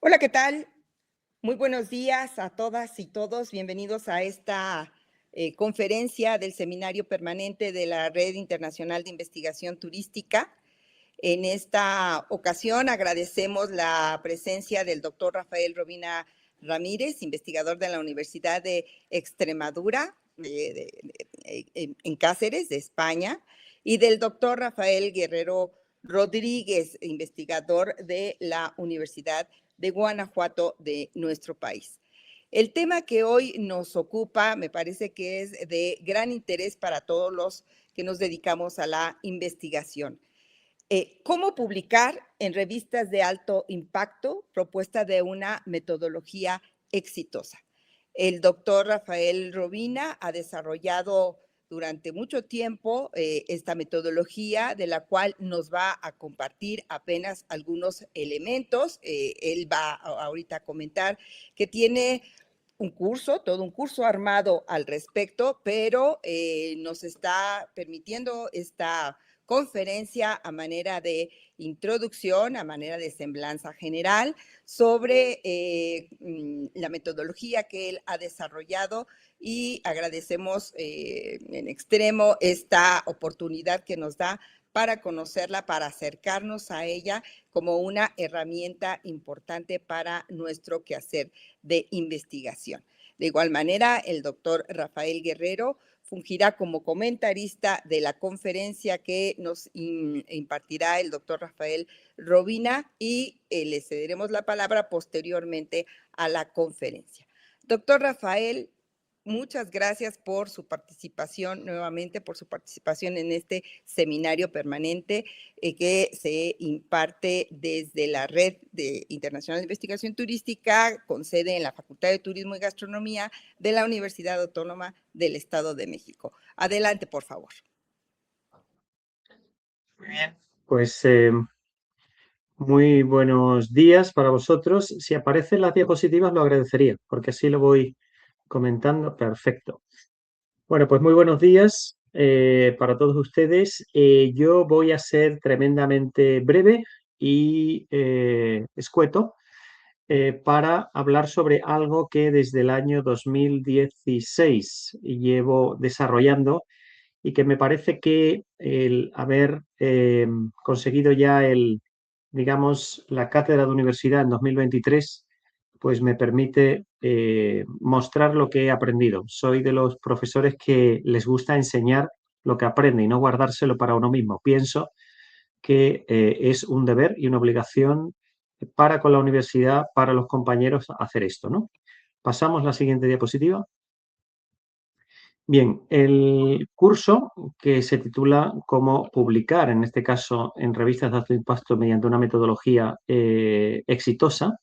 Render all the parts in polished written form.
Hola, ¿qué tal? Muy buenos días a todas y todos. Bienvenidos a esta conferencia del Seminario Permanente de la Red Internacional de Investigación Turística. En esta ocasión agradecemos la presencia del doctor Rafael Robina Ramírez, investigador de la Universidad de Extremadura, en Cáceres, de España, y del doctor Rafael Guerrero Rodríguez, investigador de la Universidad de Guanajuato de nuestro país. El tema que hoy nos ocupa me parece que es de gran interés para todos los que nos dedicamos a la investigación. ¿Cómo publicar en revistas de alto impacto? Propuesta de una metodología exitosa. El doctor Rafael Robina ha desarrollado durante mucho tiempo esta metodología, de la cual nos va a compartir apenas algunos elementos. Él va ahorita a comentar que tiene un curso, todo un curso armado al respecto, pero nos está permitiendo esta conferencia a manera de introducción, a manera de semblanza general sobre la metodología que él ha desarrollado, y agradecemos en extremo esta oportunidad que nos da para conocerla, para acercarnos a ella como una herramienta importante para nuestro quehacer de investigación. De igual manera, el doctor Rafael Guerrero fungirá como comentarista de la conferencia que nos impartirá el doctor Rafael Robina, y le cederemos la palabra posteriormente a la conferencia. Doctor Rafael, muchas gracias por su participación, nuevamente por su participación en este seminario permanente que se imparte desde la Red Internacional de Investigación Turística, con sede en la Facultad de Turismo y Gastronomía de la Universidad Autónoma del Estado de México. Adelante, por favor. Muy bien. Pues muy buenos días para vosotros. Si aparecen las diapositivas lo agradecería, porque así lo voy comentando. Perfecto. Bueno, pues muy buenos días para todos ustedes. Yo voy a ser tremendamente breve y escueto para hablar sobre algo que desde el año 2016 llevo desarrollando y que me parece que el haber conseguido ya digamos, la cátedra de universidad en 2023, pues me permite mostrar lo que he aprendido. Soy de los profesores que les gusta enseñar lo que aprende y no guardárselo para uno mismo. Pienso que es un deber y una obligación para con la universidad, para los compañeros, hacer esto, ¿no? Pasamos a la siguiente diapositiva. Bien, el curso, que se titula Cómo publicar, en este caso en revistas de alto impacto mediante una metodología exitosa,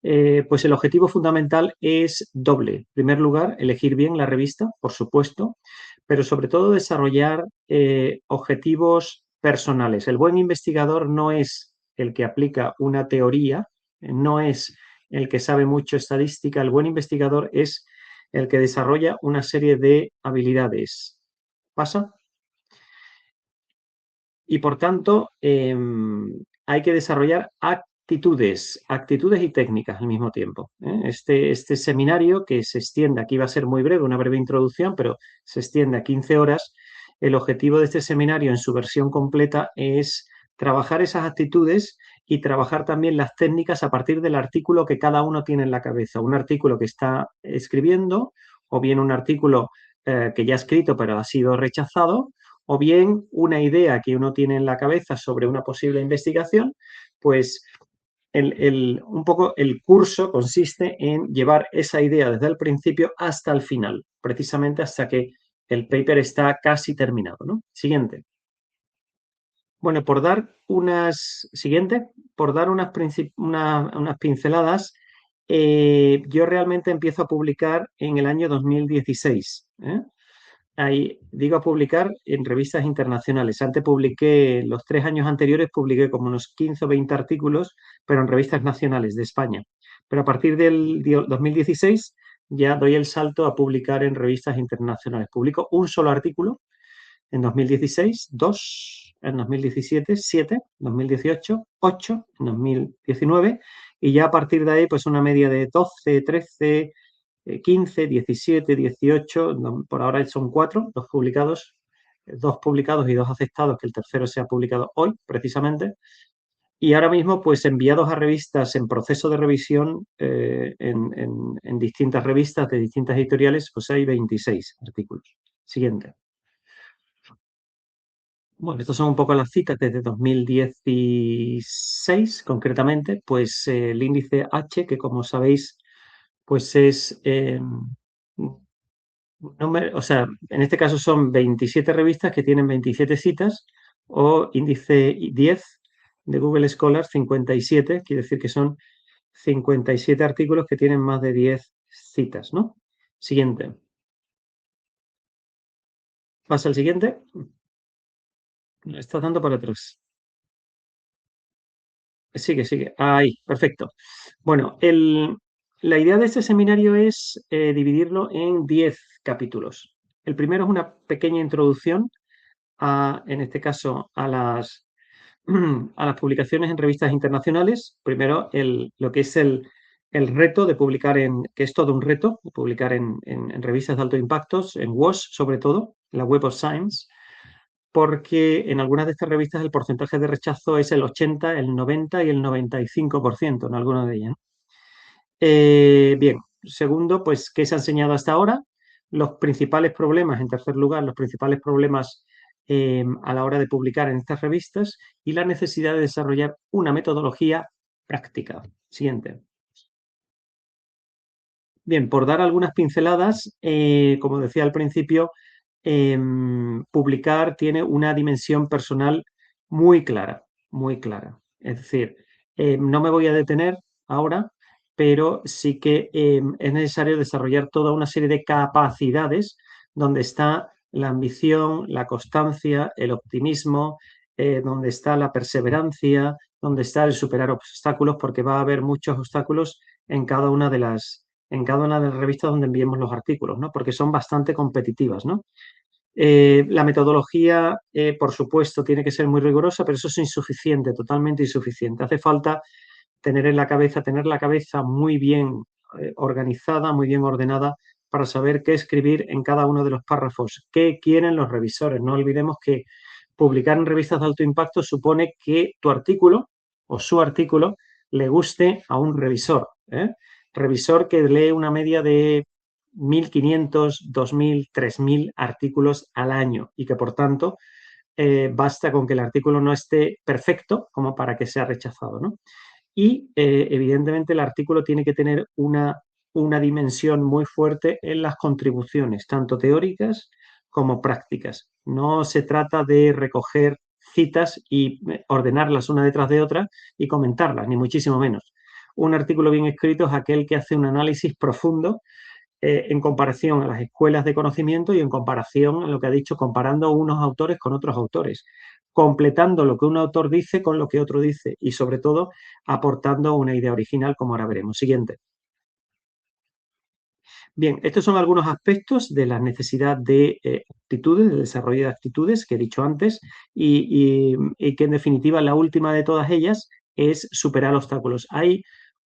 pues el objetivo fundamental es doble. En primer lugar, elegir bien la revista, por supuesto, pero sobre todo desarrollar objetivos personales. El buen investigador no es el que aplica una teoría, no es el que sabe mucho estadística, el buen investigador es el que desarrolla una serie de habilidades. ¿Pasa? Y por tanto, hay que desarrollar actitudes y técnicas al mismo tiempo. Este seminario, que se extiende, aquí va a ser muy breve, una breve introducción, pero se extiende a 15 horas. El objetivo de este seminario en su versión completa es trabajar esas actitudes y trabajar también las técnicas a partir del artículo que cada uno tiene en la cabeza. Un artículo que está escribiendo, o bien un artículo que ya ha escrito pero ha sido rechazado, o bien una idea que uno tiene en la cabeza sobre una posible investigación. Pues un poco el curso consiste en llevar esa idea desde el principio hasta el final, precisamente hasta que el paper está casi terminado, ¿no? Siguiente. Bueno, por dar unas pinceladas, yo realmente empiezo a publicar en el año 2016. Ahí digo a publicar en revistas internacionales. Antes publiqué, los 3 años anteriores publiqué como unos 15 o 20 artículos, pero en revistas nacionales de España. Pero a partir del 2016 ya doy el salto a publicar en revistas internacionales. Publico un solo artículo en 2016, 2, en 2017, 7, 2018, 8, en 2019, y ya a partir de ahí, pues una media de 12, 13, 15, 17, 18, por ahora son 4, dos publicados y 2 aceptados, que el tercero se ha publicado hoy, precisamente. Y ahora mismo, pues enviados a revistas en proceso de revisión, en distintas revistas de distintas editoriales, pues hay 26 artículos. Siguiente. Bueno, estas son un poco las citas desde 2016, concretamente, pues el índice H, que como sabéis, pues es, o sea, en este caso son 27 revistas que tienen 27 citas, o índice 10 de Google Scholar 57, quiere decir que son 57 artículos que tienen más de 10 citas, ¿no? Siguiente. Pasa al siguiente. Estás dando para atrás. Sigue, sigue. Ahí, perfecto. Bueno, la idea de este seminario es dividirlo en 10 capítulos. El primero es una pequeña introducción en este caso, a las publicaciones en revistas internacionales. Primero, lo que es el reto de publicar que es todo un reto, de publicar en revistas de alto impacto, en WOS sobre todo, en la Web of Science, porque en algunas de estas revistas el porcentaje de rechazo es el 80, el 90 y el 95% en algunas de ellas. Bien, segundo, pues, ¿qué se ha enseñado hasta ahora? Los principales problemas, en tercer lugar, los principales problemas a la hora de publicar en estas revistas y la necesidad de desarrollar una metodología práctica. Siguiente. Bien, por dar algunas pinceladas, como decía al principio, publicar tiene una dimensión personal muy clara, muy clara. Es decir, no me voy a detener ahora, pero sí que es necesario desarrollar toda una serie de capacidades donde está la ambición, la constancia, el optimismo, donde está la perseverancia, donde está el superar obstáculos, porque va a haber muchos obstáculos en cada una de las revistas donde enviemos los artículos, ¿no? Porque son bastante competitivas, ¿no? La metodología, por supuesto, tiene que ser muy rigurosa, pero eso es insuficiente, totalmente insuficiente. Hace falta tener la cabeza muy bien organizada, muy bien ordenada, para saber qué escribir en cada uno de los párrafos, qué quieren los revisores. No olvidemos que publicar en revistas de alto impacto supone que tu artículo o su artículo le guste a un revisor. Revisor que lee una media de 1.500, 2.000, 3.000 artículos al año y que, por tanto, basta con que el artículo no esté perfecto como para que sea rechazado, ¿no? Y, evidentemente, el artículo tiene que tener una dimensión muy fuerte en las contribuciones, tanto teóricas como prácticas. No se trata de recoger citas y ordenarlas una detrás de otra y comentarlas, ni muchísimo menos. Un artículo bien escrito es aquel que hace un análisis profundo en comparación a las escuelas de conocimiento y en comparación a lo que ha dicho, comparando unos autores con otros autores, completando lo que un autor dice con lo que otro dice y, sobre todo, aportando una idea original, como ahora veremos. Siguiente. Bien, estos son algunos aspectos de la necesidad de actitudes, de desarrollo de actitudes que he dicho antes y que, en definitiva, la última de todas ellas es superar obstáculos. Hay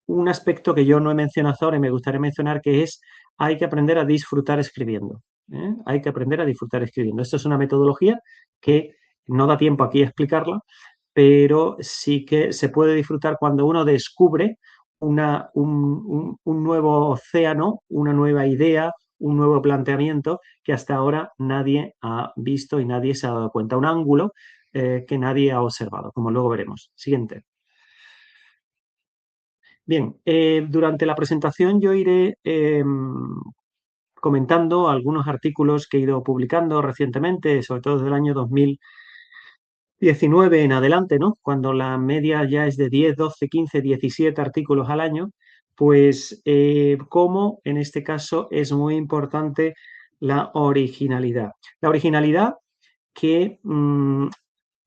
un aspecto que yo no he mencionado ahora y me gustaría mencionar, que es: hay que aprender a disfrutar escribiendo. Hay que aprender a disfrutar escribiendo. Esto es una metodología que no da tiempo aquí a explicarla, pero sí que se puede disfrutar cuando uno descubre un nuevo océano, una nueva idea, un nuevo planteamiento que hasta ahora nadie ha visto y nadie se ha dado cuenta. Un ángulo que nadie ha observado, como luego veremos. Siguiente. Bien, durante la presentación yo iré comentando algunos artículos que he ido publicando recientemente, sobre todo desde el año 2019 en adelante, ¿no? Cuando la media ya es de 10, 12, 15, 17 artículos al año, pues cómo en este caso es muy importante la originalidad. La originalidad que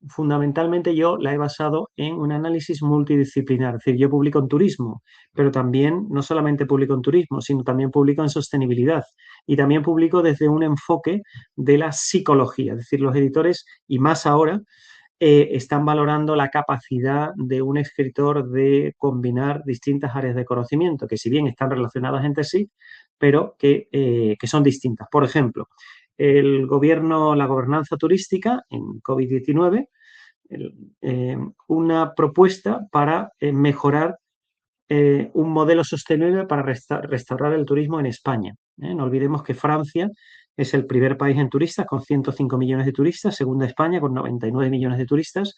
fundamentalmente yo la he basado en un análisis multidisciplinar. Es decir, yo publico en turismo, pero también no solamente publico en turismo, sino también publico en sostenibilidad y también publico desde un enfoque de la psicología. Es decir, los editores, y más ahora, están valorando la capacidad de un escritor de combinar distintas áreas de conocimiento, que si bien están relacionadas entre sí, pero que son distintas. Por ejemplo, el gobierno, la gobernanza turística en COVID-19, una propuesta para mejorar un modelo sostenible para restaurar el turismo en España. No olvidemos que Francia es el primer país en turistas con 105 millones de turistas, segunda España con 99 millones de turistas.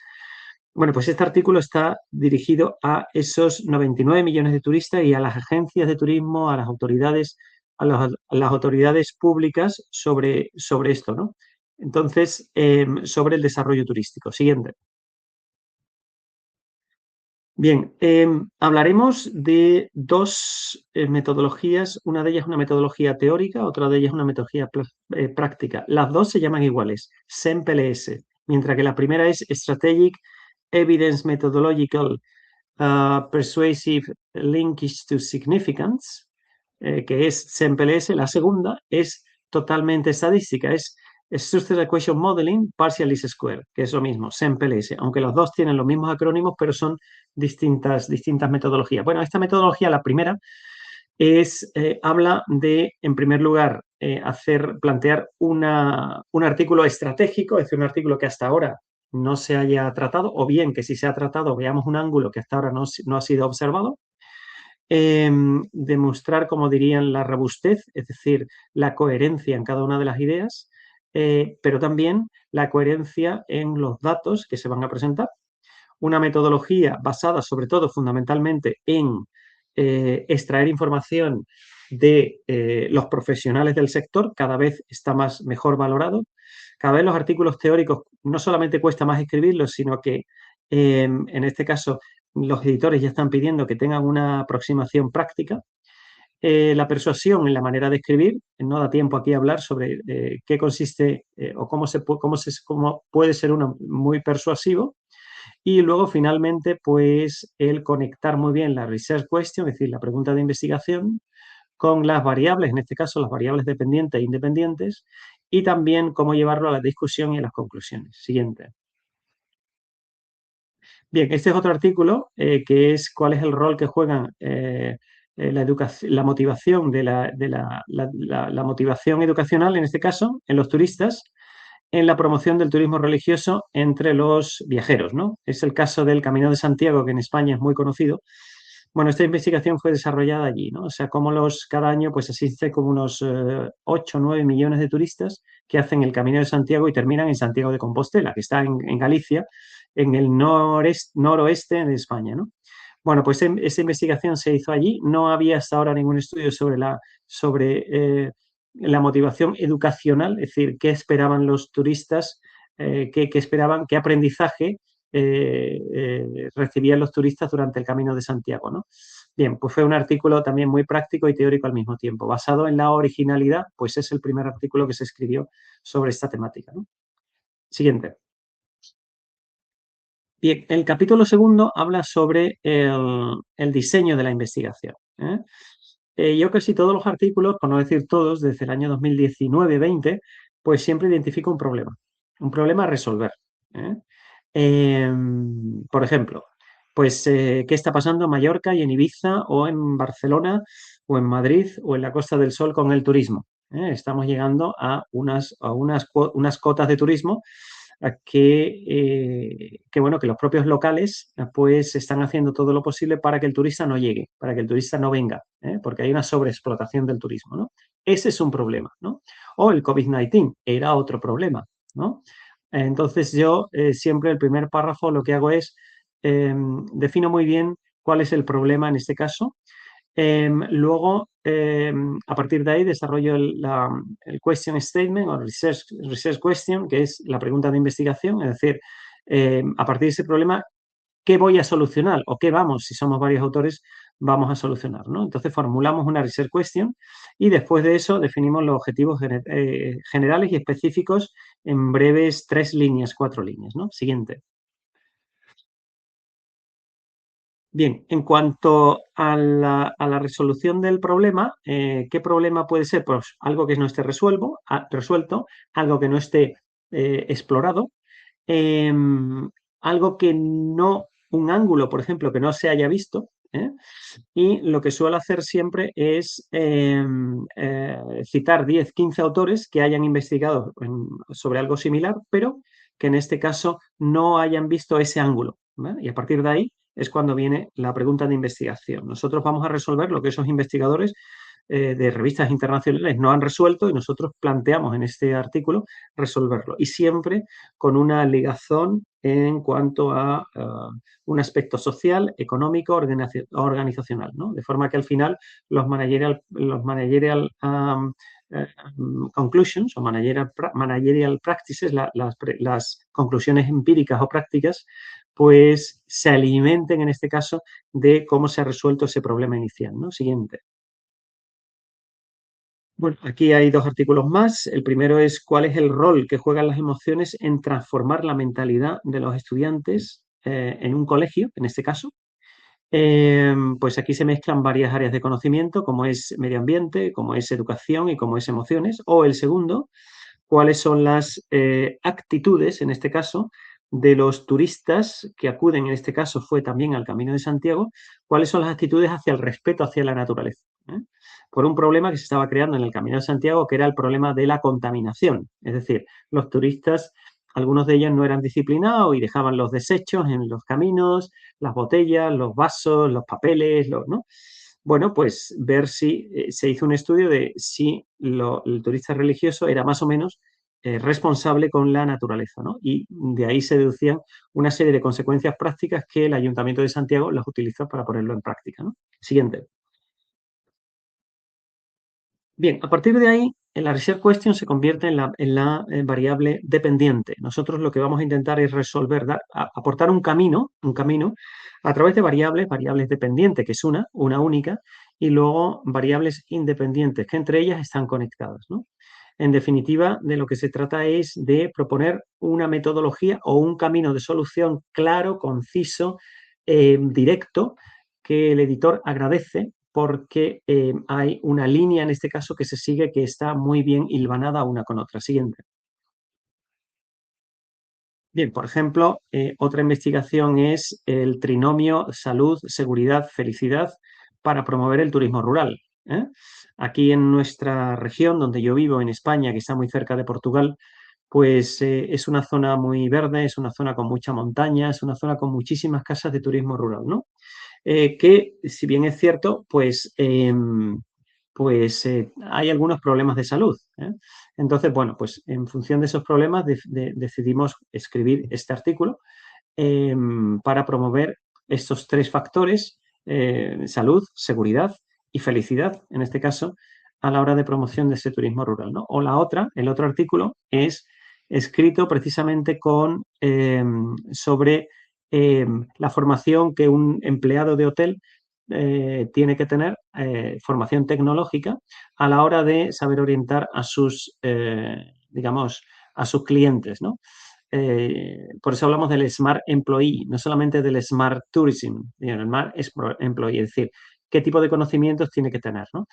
Bueno, pues este artículo está dirigido a esos 99 millones de turistas y a las agencias de turismo, a las autoridades, a las autoridades públicas sobre esto, ¿no? Entonces, sobre el desarrollo turístico. Siguiente. Bien, hablaremos de dos metodologías. Una de ellas es una metodología teórica, otra de ellas es una metodología práctica. Las dos se llaman iguales, SEMPLS, mientras que la primera es Strategic Evidence Methodological Persuasive Linkage to Significance, que es SEMPLS. La segunda es totalmente estadística, es Structural Equation Modeling Partial Least Square, que es lo mismo, SEMPLS, aunque los dos tienen los mismos acrónimos, pero son distintas metodologías. Bueno, esta metodología, la primera, habla de, en primer lugar, plantear un artículo estratégico, es decir, un artículo que hasta ahora no se haya tratado, o bien que si se ha tratado veamos un ángulo que hasta ahora no ha sido observado. Demostrar, como dirían, la robustez, es decir, la coherencia en cada una de las ideas, pero también la coherencia en los datos que se van a presentar. Una metodología basada sobre todo fundamentalmente en extraer información de los profesionales del sector, cada vez está mejor valorado. Cada vez los artículos teóricos no solamente cuesta más escribirlos, sino que en este caso los editores ya están pidiendo que tengan una aproximación práctica. La persuasión en la manera de escribir, no da tiempo aquí a hablar sobre qué consiste o cómo puede ser uno muy persuasivo. Y luego, finalmente, pues el conectar muy bien la research question, es decir, la pregunta de investigación, con las variables, en este caso las variables dependientes e independientes, y también cómo llevarlo a la discusión y a las conclusiones. Siguiente. Bien, este es otro artículo que es cuál es el rol que juegan la motivación la motivación educacional, en este caso, en los turistas, en la promoción del turismo religioso entre los viajeros, ¿no? Es el caso del Camino de Santiago, que en España es muy conocido. Bueno, esta investigación fue desarrollada allí, ¿no? O sea, cómo cada año pues asiste como unos 8 o 9 millones de turistas que hacen el Camino de Santiago y terminan en Santiago de Compostela, que está en Galicia, en el noroeste de España, ¿no? Bueno, pues esa investigación se hizo allí. No había hasta ahora ningún estudio sobre la motivación educacional, es decir, qué esperaban los turistas, qué esperaban, qué aprendizaje recibían los turistas durante el Camino de Santiago, ¿no? Bien, pues fue un artículo también muy práctico y teórico al mismo tiempo. Basado en la originalidad, pues es el primer artículo que se escribió sobre esta temática, ¿no? Siguiente. Bien, el capítulo segundo habla sobre el diseño de la investigación. Yo casi todos los artículos, por no decir todos, desde el año 2019-20, pues siempre identifico un problema a resolver. Por ejemplo, pues qué está pasando en Mallorca y en Ibiza o en Barcelona o en Madrid o en la Costa del Sol con el turismo. Estamos llegando a unas cotas de turismo bueno, que los propios locales pues están haciendo todo lo posible para que el turista no llegue, para que el turista no venga, porque hay una sobreexplotación del turismo, ¿no? Ese es un problema, ¿no? O el COVID-19 era otro problema, ¿no? Entonces yo siempre el primer párrafo lo que hago es defino muy bien cuál es el problema en este caso. Luego, a partir de ahí, desarrollo el question statement o research question, que es la pregunta de investigación, es decir, a partir de ese problema, ¿qué voy a solucionar? O qué vamos, si somos varios autores, vamos a solucionar, ¿no? Entonces formulamos una research question y después de eso definimos los objetivos generales y específicos en breves 3 líneas, 4 líneas, ¿no? Siguiente. Bien, en cuanto a la resolución del problema, ¿qué problema puede ser? Pues algo que no esté resuelto, algo que no esté explorado, algo que no, un ángulo, por ejemplo, que no se haya visto, ¿eh? Y lo que suelo hacer siempre es citar 10, 15 autores que hayan investigado sobre algo similar, pero que en este caso no hayan visto ese ángulo, ¿vale? Y a partir de ahí es cuando viene la pregunta de investigación. Nosotros vamos a resolver lo que esos investigadores de revistas internacionales no han resuelto y nosotros planteamos en este artículo resolverlo. Y siempre con una ligazón en cuanto a un aspecto social, económico, organizacional, ¿no? De forma que al final los managerial conclusions o managerial practices, las conclusiones empíricas o prácticas, pues se alimenten en este caso de cómo se ha resuelto ese problema inicial, ¿no? Siguiente. Bueno, aquí hay dos artículos más. El primero es cuál es el rol que juegan las emociones en transformar la mentalidad de los estudiantes en un colegio, en este caso. Pues aquí se mezclan varias áreas de conocimiento, como es medio ambiente, como es educación y como es emociones. O el segundo, cuáles son las actitudes, en este caso, de los turistas que acuden, en este caso fue también al Camino de Santiago, cuáles son las actitudes hacia el respeto hacia la naturaleza, ¿eh? Por un problema que se estaba creando en el Camino de Santiago, que era el problema de la contaminación. Es decir, los turistas, algunos de ellos no eran disciplinados y dejaban los desechos en los caminos, las botellas, los vasos, los papeles, ¿no? Bueno, pues ver si se hizo un estudio de si el turista religioso era más o menos responsable con la naturaleza, ¿no? Y de ahí se deducían una serie de consecuencias prácticas que el Ayuntamiento de Santiago las utilizó para ponerlo en práctica, ¿no? Siguiente. Bien, a partir de ahí, la research question se convierte en la variable dependiente. Nosotros lo que vamos a intentar es resolver, aportar un camino a través de variables dependientes, que es una única, y luego variables independientes, que entre ellas están conectadas, ¿no? En definitiva, de lo que se trata es de proponer una metodología o un camino de solución claro, conciso, directo, que el editor agradece porque hay una línea en este caso que se sigue que está muy bien hilvanada una con otra. Siguiente. Bien, por ejemplo, otra investigación es el trinomio salud, seguridad, felicidad para promover el turismo rural, ¿eh? Aquí en nuestra región, donde yo vivo, en España, que está muy cerca de Portugal, pues es una zona muy verde, es una zona con mucha montaña, es una zona con muchísimas casas de turismo rural, ¿no? Que, si bien es cierto, pues hay algunos problemas de salud, ¿eh? Entonces, bueno, pues en función de esos problemas decidimos escribir este artículo para promover estos tres factores, salud, seguridad y felicidad, en este caso, a la hora de promoción de ese turismo rural, ¿no? O el otro artículo es escrito precisamente sobre la formación que un empleado de hotel tiene que tener, formación tecnológica, a la hora de saber orientar a sus, digamos, a sus clientes, ¿no? Por eso hablamos del Smart Employee, no solamente del Smart Tourism, el Smart Employee, es decir, qué tipo de conocimientos tiene que tener, ¿no?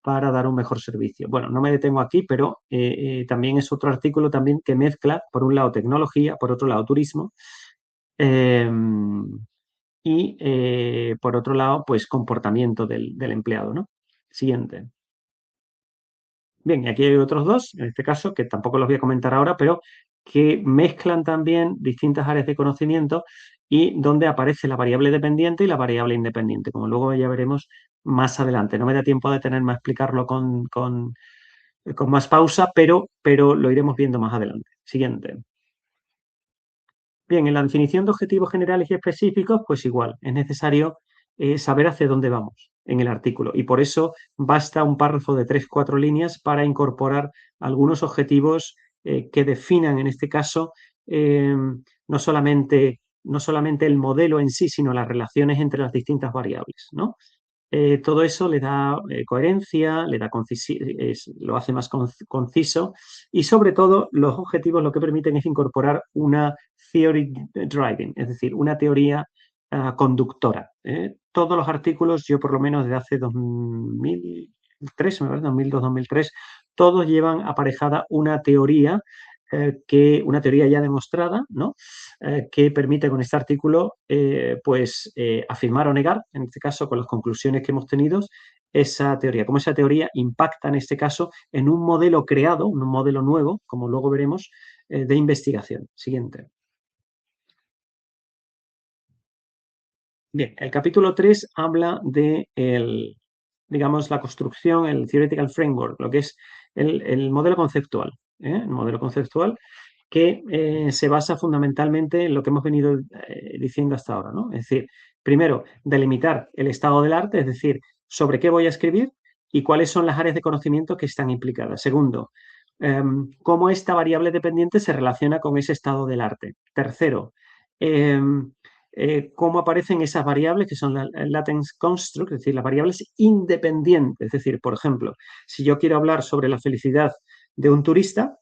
Para dar un mejor servicio. Bueno, no me detengo aquí, pero también es otro artículo también que mezcla, por un lado, tecnología, por otro lado, turismo, eh, y por otro lado, pues comportamiento del empleado, ¿no? Siguiente. Bien, y aquí hay otros dos, en este caso, que tampoco los voy a comentar ahora, pero que mezclan también distintas áreas de conocimiento y donde aparece la variable dependiente y la variable independiente, como luego ya veremos más adelante. No me da tiempo de detenerme a explicarlo con más pausa, pero lo iremos viendo más adelante. Siguiente. Bien, en la definición de objetivos generales y específicos, pues igual, es necesario saber hacia dónde vamos en el artículo y por eso basta un párrafo de 3, 4 líneas para incorporar algunos objetivos que definan, en este caso, no solamente el modelo en sí, sino las relaciones entre las distintas variables, ¿no? Todo eso le da coherencia, lo hace más conciso y sobre todo los objetivos lo que permiten es incorporar una theory driving, es decir, una teoría conductora. Todos los artículos, yo por lo menos desde hace 2003, me parece, 2002, 2003, todos llevan aparejada una teoría una teoría ya demostrada, ¿no? Que permite con este artículo pues afirmar o negar, en este caso con las conclusiones que hemos tenido, esa teoría, cómo esa teoría impacta en este caso en un modelo creado, un modelo nuevo, como luego veremos, de investigación. Siguiente. Bien, el capítulo 3 habla de digamos, la construcción, el theoretical framework, lo que es el modelo conceptual. El modelo conceptual que se basa fundamentalmente en lo que hemos venido diciendo hasta ahora, ¿no? Es decir, primero, delimitar el estado del arte, es decir, sobre qué voy a escribir y cuáles son las áreas de conocimiento que están implicadas. Segundo, cómo esta variable dependiente se relaciona con ese estado del arte. Tercero, cómo aparecen esas variables que son las latent construct, es decir, las variables independientes. Es decir, por ejemplo, si yo quiero hablar sobre la felicidad de un turista,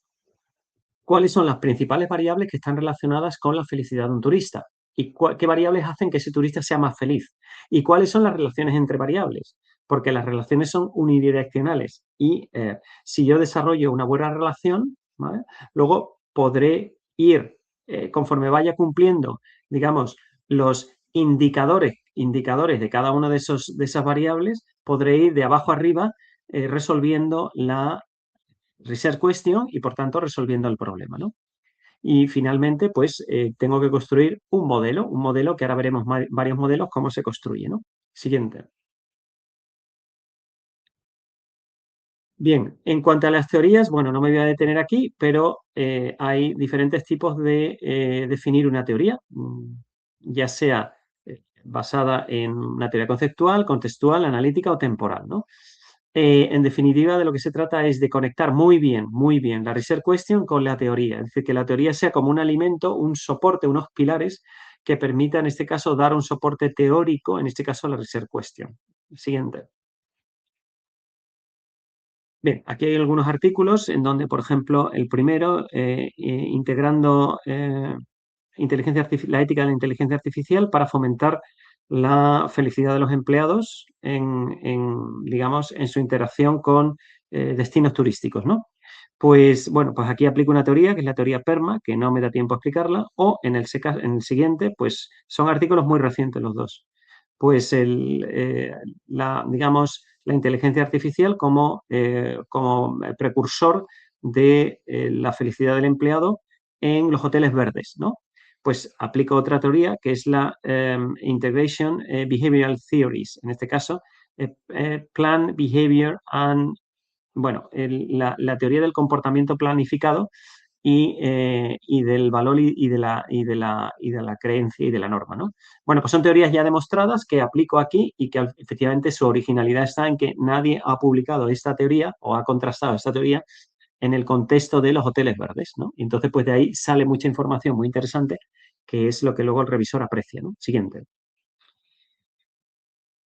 ¿cuáles son las principales variables que están relacionadas con la felicidad de un turista? ¿Y qué variables hacen que ese turista sea más feliz? ¿Y cuáles son las relaciones entre variables? Porque las relaciones son unidireccionales y si yo desarrollo una buena relación, ¿vale? Luego podré ir, conforme vaya cumpliendo, digamos, los indicadores de cada una de esas variables, podré ir de abajo arriba resolviendo la research question y por tanto resolviendo el problema, ¿no? Y finalmente, pues tengo que construir un modelo que ahora veremos varios modelos cómo se construye, ¿no? Siguiente. Bien, en cuanto a las teorías, bueno, no me voy a detener aquí, pero hay diferentes tipos de definir una teoría, ya sea basada en una teoría conceptual, contextual, analítica o temporal, ¿no? En definitiva, de lo que se trata es de conectar muy bien la research question con la teoría. Es decir, que la teoría sea como un alimento, un soporte, unos pilares que permitan, en este caso, dar un soporte teórico, en este caso, a la research question. Siguiente. Bien, aquí hay algunos artículos en donde, por ejemplo, el primero, integrando la ética de la inteligencia artificial para fomentar la felicidad de los empleados digamos, en su interacción con destinos turísticos, ¿no? Pues bueno, pues aquí aplico una teoría que es la teoría PERMA, que no me da tiempo a explicarla, o en el siguiente, pues son artículos muy recientes los dos. Pues digamos, la inteligencia artificial como precursor de la felicidad del empleado en los hoteles verdes, ¿no? Pues aplico otra teoría que es la Integration Behavioral Theories, en este caso, Plan, Behavior and, bueno, la teoría del comportamiento planificado y del valor y de la creencia y de la norma, ¿no? Bueno, pues son teorías ya demostradas que aplico aquí y que efectivamente su originalidad está en que nadie ha publicado esta teoría o ha contrastado esta teoría en el contexto de los hoteles verdes, ¿no? Y entonces, pues de ahí sale mucha información muy interesante, que es lo que luego el revisor aprecia, ¿no? Siguiente.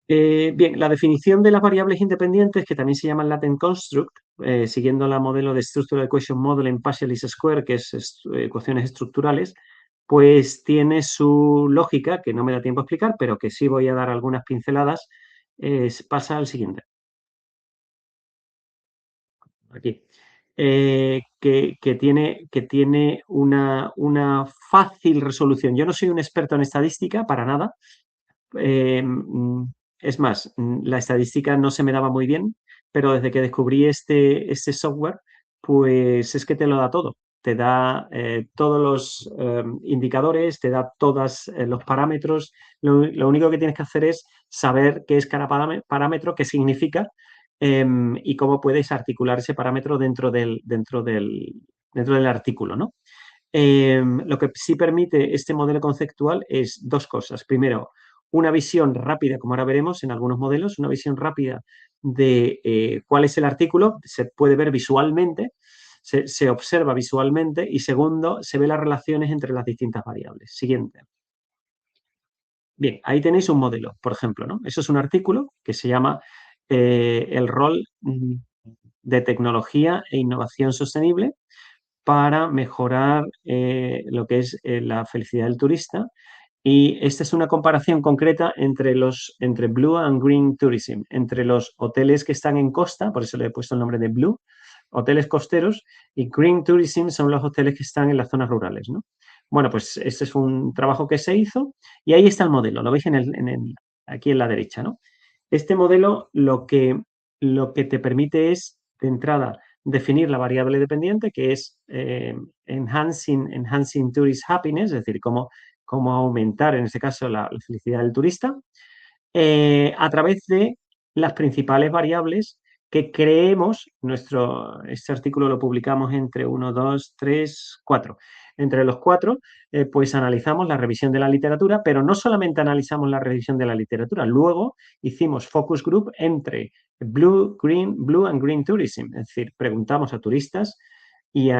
Bien, la definición de las variables independientes, que también se llaman latent construct, siguiendo la modelo de Structural Equation Model en Partial Square, que es ecuaciones estructurales, pues tiene su lógica, que no me da tiempo a explicar, pero que sí voy a dar algunas pinceladas. Pasa al siguiente. Aquí. Que tiene una fácil resolución. Yo no soy un experto en estadística, para nada. Eh, mm, es más, la estadística no se me daba muy bien, pero desde que descubrí este software, pues es que te lo da todo. Te da todos los indicadores, te da todos los parámetros. Lo único que tienes que hacer es saber qué es cada parámetro, qué significa y cómo puedes articular ese parámetro dentro del artículo, ¿no? Lo que sí permite este modelo conceptual es dos cosas. Primero, una visión rápida, como ahora veremos en algunos modelos, una visión rápida de cuál es el artículo, se puede ver visualmente, se observa visualmente y segundo, se ve las relaciones entre las distintas variables. Siguiente. Bien, ahí tenéis un modelo, por ejemplo, ¿no? Eso es un artículo que se llama El rol de tecnología e innovación sostenible para mejorar lo que es la felicidad del turista. Y esta es una comparación concreta entre Blue and Green Tourism, entre los hoteles que están en costa, por eso le he puesto el nombre de Blue, hoteles costeros, y Green Tourism son los hoteles que están en las zonas rurales, ¿no? Bueno, pues este es un trabajo que se hizo y ahí está el modelo, lo veis aquí en la derecha, ¿no? Este modelo lo que te permite es, de entrada, definir la variable dependiente, que es enhancing tourist happiness, es decir, cómo aumentar, en este caso, la felicidad del turista, a través de las principales variables que creemos, este artículo lo publicamos entre 1, 2, 3, 4. Entre los 4, pues analizamos la revisión de la literatura, pero no solamente analizamos la revisión de la literatura, luego hicimos focus group entre Blue and Green Tourism, es decir, preguntamos a turistas y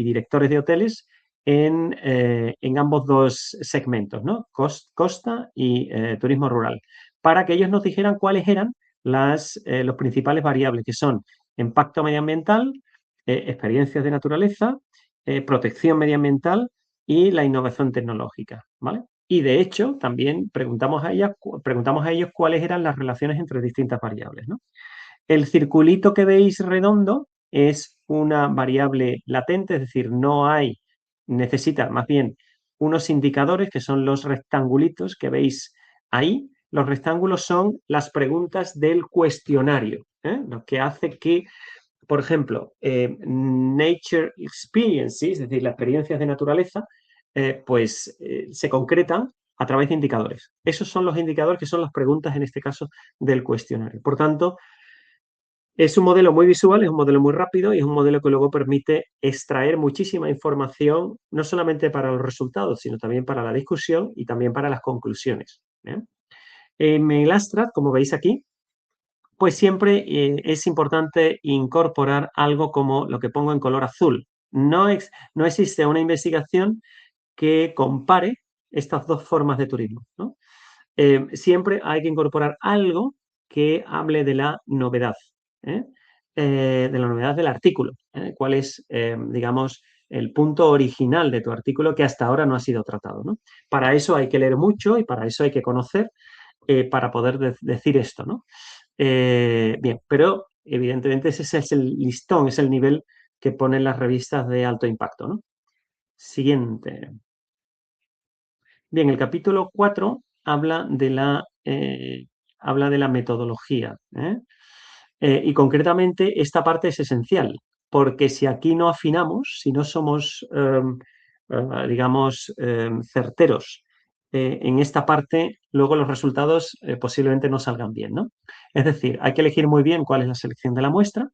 directores de hoteles en ambos dos segmentos, ¿no? Costa y turismo rural, para que ellos nos dijeran cuáles eran los principales variables, que son impacto medioambiental, experiencias de naturaleza, protección medioambiental y la innovación tecnológica, ¿vale? Y de hecho, también preguntamos a ellos cuáles eran las relaciones entre distintas variables, ¿no? El circulito que veis redondo es una variable latente, es decir, necesita más bien unos indicadores que son los rectangulitos que veis ahí. Los rectángulos son las preguntas del cuestionario, lo que hace que, por ejemplo, Nature Experiences, es decir, las experiencias de naturaleza, se concretan a través de indicadores. Esos son los indicadores que son las preguntas, en este caso, del cuestionario. Por tanto, es un modelo muy visual, es un modelo muy rápido y es un modelo que luego permite extraer muchísima información, no solamente para los resultados, sino también para la discusión y también para las conclusiones. En el Astra, como veis aquí, pues siempre es importante incorporar algo como lo que pongo en color azul. No existe una investigación que compare estas dos formas de turismo, ¿no? Siempre hay que incorporar algo que hable de la novedad, ¿eh? De la novedad del artículo. ¿Cuál es, digamos, el punto original de tu artículo que hasta ahora no ha sido tratado, ¿no? Para eso hay que leer mucho y para eso hay que conocer para poder decir esto, ¿no? Bien, pero evidentemente ese es el listón, es el nivel que ponen las revistas de alto impacto, ¿no? Siguiente. Bien, el capítulo 4 habla de la metodología, ¿eh? Y concretamente esta parte es esencial, porque si aquí no afinamos, si no somos, digamos, certeros en esta parte, luego los resultados posiblemente no salgan bien, ¿no? Es decir, hay que elegir muy bien cuál es la selección de la muestra,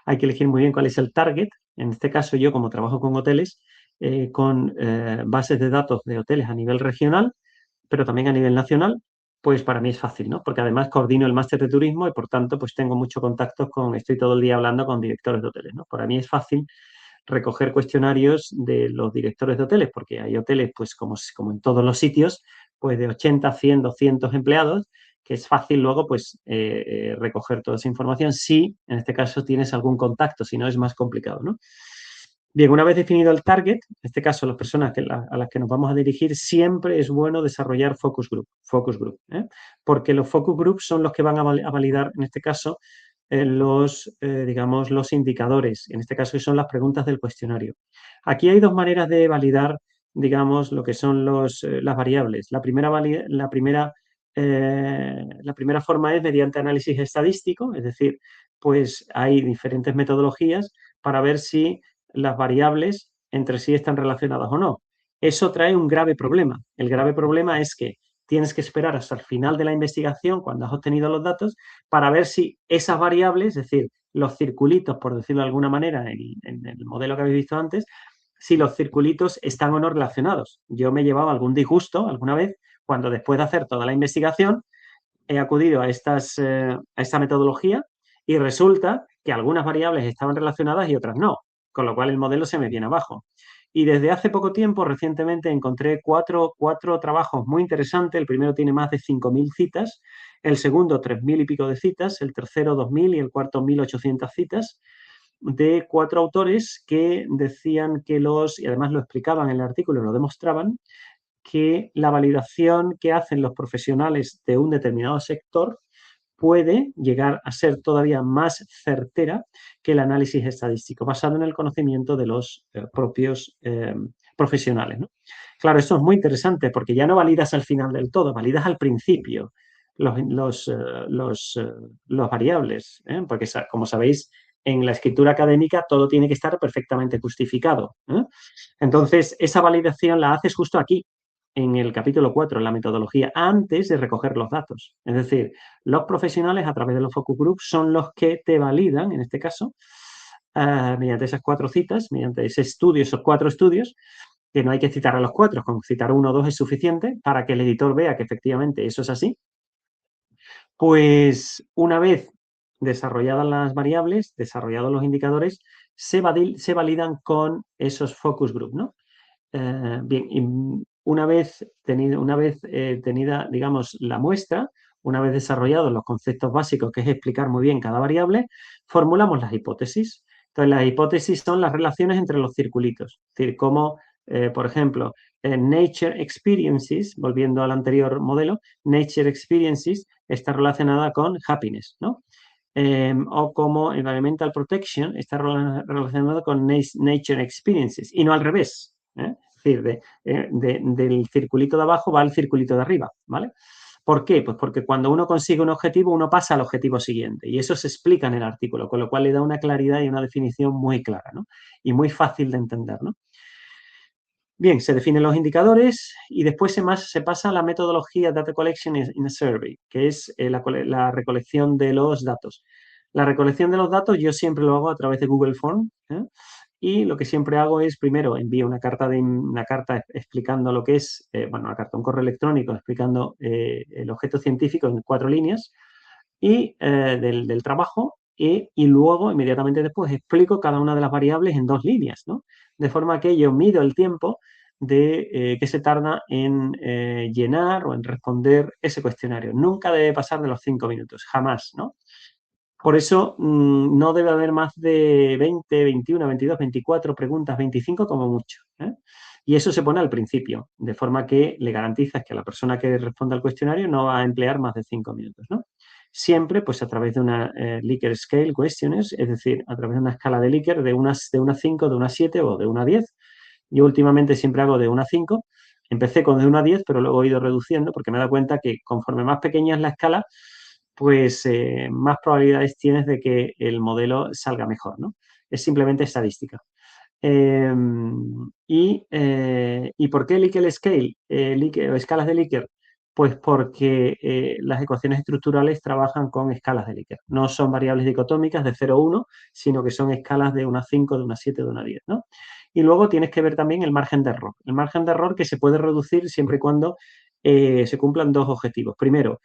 hay que elegir muy bien cuál es el target. En este caso, yo como trabajo con hoteles, con bases de datos de hoteles a nivel regional, pero también a nivel nacional, pues para mí es fácil, ¿no? Porque además coordino el máster de turismo y por tanto, pues tengo mucho contacto estoy todo el día hablando con directores de hoteles, ¿no? Para mí es fácil recoger cuestionarios de los directores de hoteles, porque hay hoteles, pues como en todos los sitios, pues de 80, 100, 200 empleados, que es fácil luego, pues, recoger toda esa información si, en este caso, tienes algún contacto, si no es más complicado, ¿no? Bien, una vez definido el target, en este caso las personas a las que nos vamos a dirigir, siempre es bueno desarrollar focus group, porque los focus groups son los que van a validar, en este caso, digamos, los indicadores, en este caso que son las preguntas del cuestionario. Aquí hay dos maneras de validar, digamos, lo que son las variables. La primera forma es mediante análisis estadístico, es decir, pues hay diferentes metodologías para ver si las variables entre sí están relacionadas o no. Eso trae un grave problema. El grave problema es que tienes que esperar hasta el final de la investigación, cuando has obtenido los datos, para ver si esas variables, es decir, los circulitos, por decirlo de alguna manera, en el modelo que habéis visto antes, si los circulitos están o no relacionados. Yo me he llevado algún disgusto alguna vez cuando después de hacer toda la investigación he acudido a esta metodología y resulta que algunas variables estaban relacionadas y otras no, con lo cual el modelo se me viene abajo. Y desde hace poco tiempo, recientemente, encontré cuatro trabajos muy interesantes. El primero tiene más de 5.000 citas, el segundo 3.000 y pico de citas, el tercero 2.000 y el cuarto 1.800 citas, de 4 autores que decían y además lo explicaban en el artículo, lo demostraban, que la validación que hacen los profesionales de un determinado sector puede llegar a ser todavía más certera que el análisis estadístico, basado en el conocimiento de los propios profesionales, ¿no? Claro, esto es muy interesante porque ya no validas al final del todo, validas al principio los variables, ¿eh? Porque como sabéis, en la escritura académica todo tiene que estar perfectamente justificado, ¿eh? Entonces, esa validación la haces justo aquí, en el capítulo 4, en la metodología, antes de recoger los datos. Es decir, los profesionales a través de los focus groups son los que te validan, en este caso, mediante esas 4 citas, mediante ese estudio, esos 4 estudios, que no hay que citar a los 4, con citar 1 o 2 es suficiente para que el editor vea que efectivamente eso es así. Pues una vez desarrolladas las variables, desarrollados los indicadores, se validan con esos focus group, ¿no? Bien, y una vez tenida, digamos, la muestra, una vez desarrollados los conceptos básicos, que es explicar muy bien cada variable, formulamos las hipótesis. Entonces, las hipótesis son las relaciones entre los circulitos. Es decir, cómo, por ejemplo, Nature Experiences, volviendo al anterior modelo, Nature Experiences está relacionada con happiness, ¿no? O como Environmental Protection está relacionado con Nature Experiences y no al revés, ¿eh? Es decir, del circulito de abajo va al circulito de arriba, ¿vale? ¿Por qué? Pues porque cuando uno consigue un objetivo, uno pasa al objetivo siguiente y eso se explica en el artículo, con lo cual le da una claridad y una definición muy clara, ¿no? Y muy fácil de entender, ¿no? Bien, se definen los indicadores y después se pasa a la metodología Data Collection in a Survey, que es la recolección de los datos. La recolección de los datos yo siempre lo hago a través de Google Form, ¿eh? Y lo que siempre hago es, primero, envío una carta explicando lo que es, una carta, un correo electrónico explicando el objeto científico en 4 líneas y del trabajo y luego, inmediatamente después, explico cada una de las variables en 2 líneas, ¿no? De forma que yo mido el tiempo que se tarda en llenar o en responder ese cuestionario. Nunca debe pasar de los 5 minutos, jamás, ¿no? Por eso no debe haber más de 20, 21, 22, 24 preguntas, 25 como mucho, ¿eh? Y eso se pone al principio, de forma que le garantizas que la persona que responda al cuestionario no va a emplear más de 5 minutos, ¿no? Siempre pues a través de una Likert Scale Questionnaires, es decir, a través de una escala de Likert de una 5, de una 7 o de una 10. Yo últimamente siempre hago de una 5. Empecé con de 1 a 10, pero luego he ido reduciendo porque me he dado cuenta que conforme más pequeña es la escala, pues más probabilidades tienes de que el modelo salga mejor, ¿no? Es simplemente estadística. ¿Y por qué Likert Scale? O escalas de Likert. Pues porque las ecuaciones estructurales trabajan con escalas de Likert. No son variables dicotómicas de 0 a 1, sino que son escalas de una 5, de una 7, de una 10, ¿no? Y luego tienes que ver también el margen de error. El margen de error que se puede reducir siempre y cuando se cumplan 2 objetivos. Primero,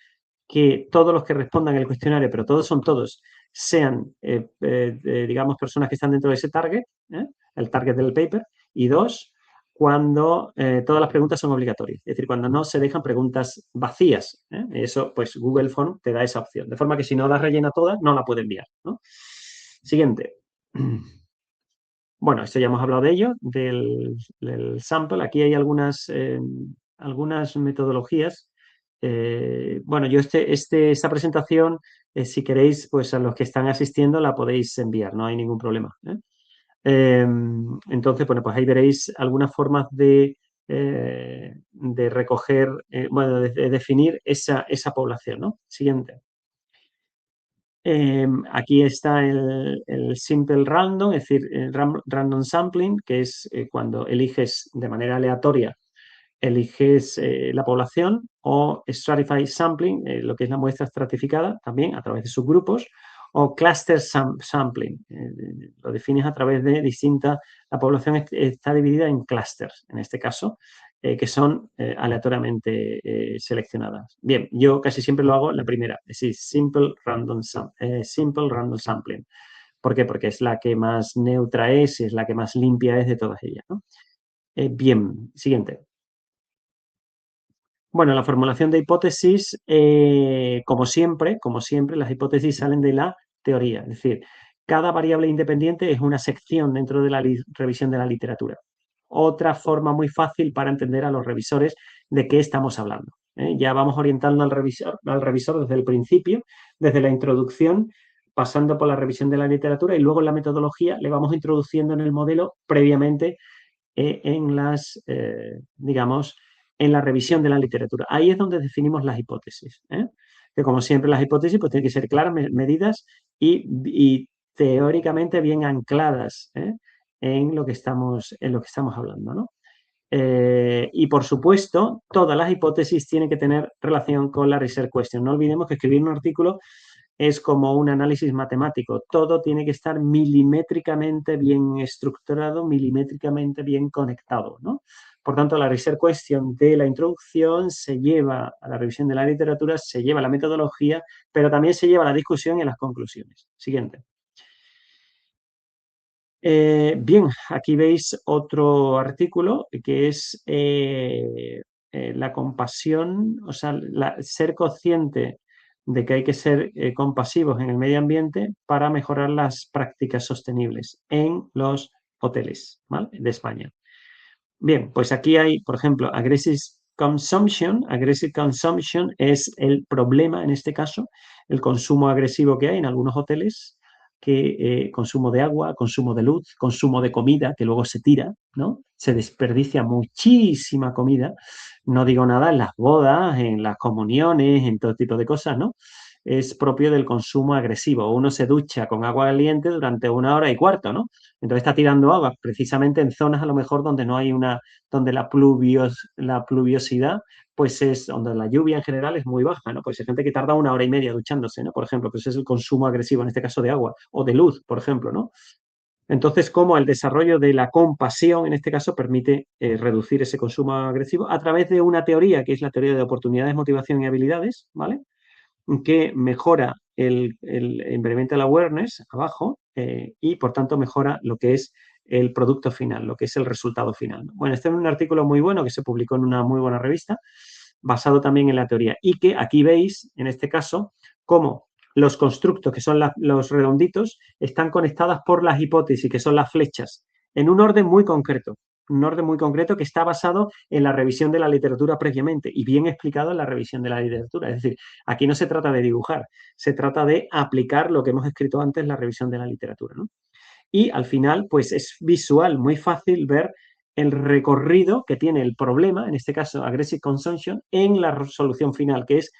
que todos los que respondan el cuestionario, pero todos son todos, sean, digamos, personas que están dentro de ese target, el target del paper, y 2, cuando todas las preguntas son obligatorias, es decir, cuando no se dejan preguntas vacías. Eso, pues Google Form te da esa opción, de forma que si no la rellena toda, no la puede enviar, ¿no? Siguiente. Bueno, esto ya hemos hablado de ello, del sample. Aquí hay algunas metodologías. Bueno, yo esta presentación, si queréis, pues a los que están asistiendo la podéis enviar, no hay ningún problema, ¿eh? Entonces, bueno, pues ahí veréis algunas formas de recoger, bueno, de definir esa población, ¿no? Siguiente. Aquí está el simple random, es decir, el random sampling, que es cuando eliges de manera aleatoria, eliges la población, o stratified sampling, lo que es la muestra estratificada, también a través de subgrupos, o cluster sampling, lo defines a través de la población está dividida en clusters, en este caso, que son aleatoriamente seleccionadas. Bien, yo casi siempre lo hago la primera, es decir, simple random sampling. ¿Por qué? Porque es la que más neutra es la que más limpia es de todas ellas, ¿no? Bien, siguiente. Bueno, la formulación de hipótesis, como siempre, las hipótesis salen de la teoría. Es decir, cada variable independiente es una sección dentro de la revisión de la literatura. Otra forma muy fácil para entender a los revisores de qué estamos hablando. Ya vamos orientando al revisor desde el principio, desde la introducción, pasando por la revisión de la literatura y luego en la metodología le vamos introduciendo en el modelo previamente en digamos, en la revisión de la literatura. Ahí es donde definimos las hipótesis, que como siempre las hipótesis pues tienen que ser claras, medidas y teóricamente bien ancladas en lo que estamos hablando, ¿no? Y por supuesto, todas las hipótesis tienen que tener relación con la research question. No olvidemos que escribir un artículo es como un análisis matemático. Todo tiene que estar milimétricamente bien estructurado, milimétricamente bien conectado, ¿no? Por tanto, la research question de la introducción se lleva a la revisión de la literatura, se lleva a la metodología, pero también se lleva a la discusión y a las conclusiones. Siguiente. Bien, aquí veis otro artículo que es la compasión, o sea, ser consciente de que hay que ser compasivos en el medio ambiente para mejorar las prácticas sostenibles en los hoteles, ¿vale? De España. Bien, pues aquí hay, por ejemplo, aggressive consumption. Aggressive consumption es el problema, en este caso, el consumo agresivo que hay en algunos hoteles, que consumo de agua, consumo de luz, consumo de comida, que luego se tira, ¿no? Se desperdicia muchísima comida. No digo nada en las bodas, en las comuniones, en todo tipo de cosas, ¿no? Es propio del consumo agresivo. Uno se ducha con agua caliente durante 1 hora y cuarto, ¿no? Entonces está tirando agua precisamente en zonas a lo mejor donde no hay donde la pluviosidad, pues es, donde la lluvia en general es muy baja, ¿no? Pues hay gente que tarda 1 hora y media duchándose, ¿no? Por ejemplo, pues es el consumo agresivo, en este caso de agua o de luz, por ejemplo, ¿no? Entonces, como el desarrollo de la compasión, en este caso, permite reducir ese consumo agresivo a través de una teoría, que es la teoría de oportunidades, motivación y habilidades, ¿vale? Que mejora implementa el awareness abajo y por tanto mejora lo que es el producto final, lo que es el resultado final. Bueno, este es un artículo muy bueno que se publicó en una muy buena revista, basado también en la teoría y que aquí veis, en este caso, cómo los constructos, que son los redonditos, están conectados por las hipótesis, que son las flechas, en un orden muy concreto. Un orden muy concreto que está basado en la revisión de la literatura previamente y bien explicado en la revisión de la literatura. Es decir, aquí no se trata de dibujar, se trata de aplicar lo que hemos escrito antes en la revisión de la literatura, ¿no? Y al final, pues es visual, muy fácil ver el recorrido que tiene el problema, en este caso aggressive consumption, en la solución final, que es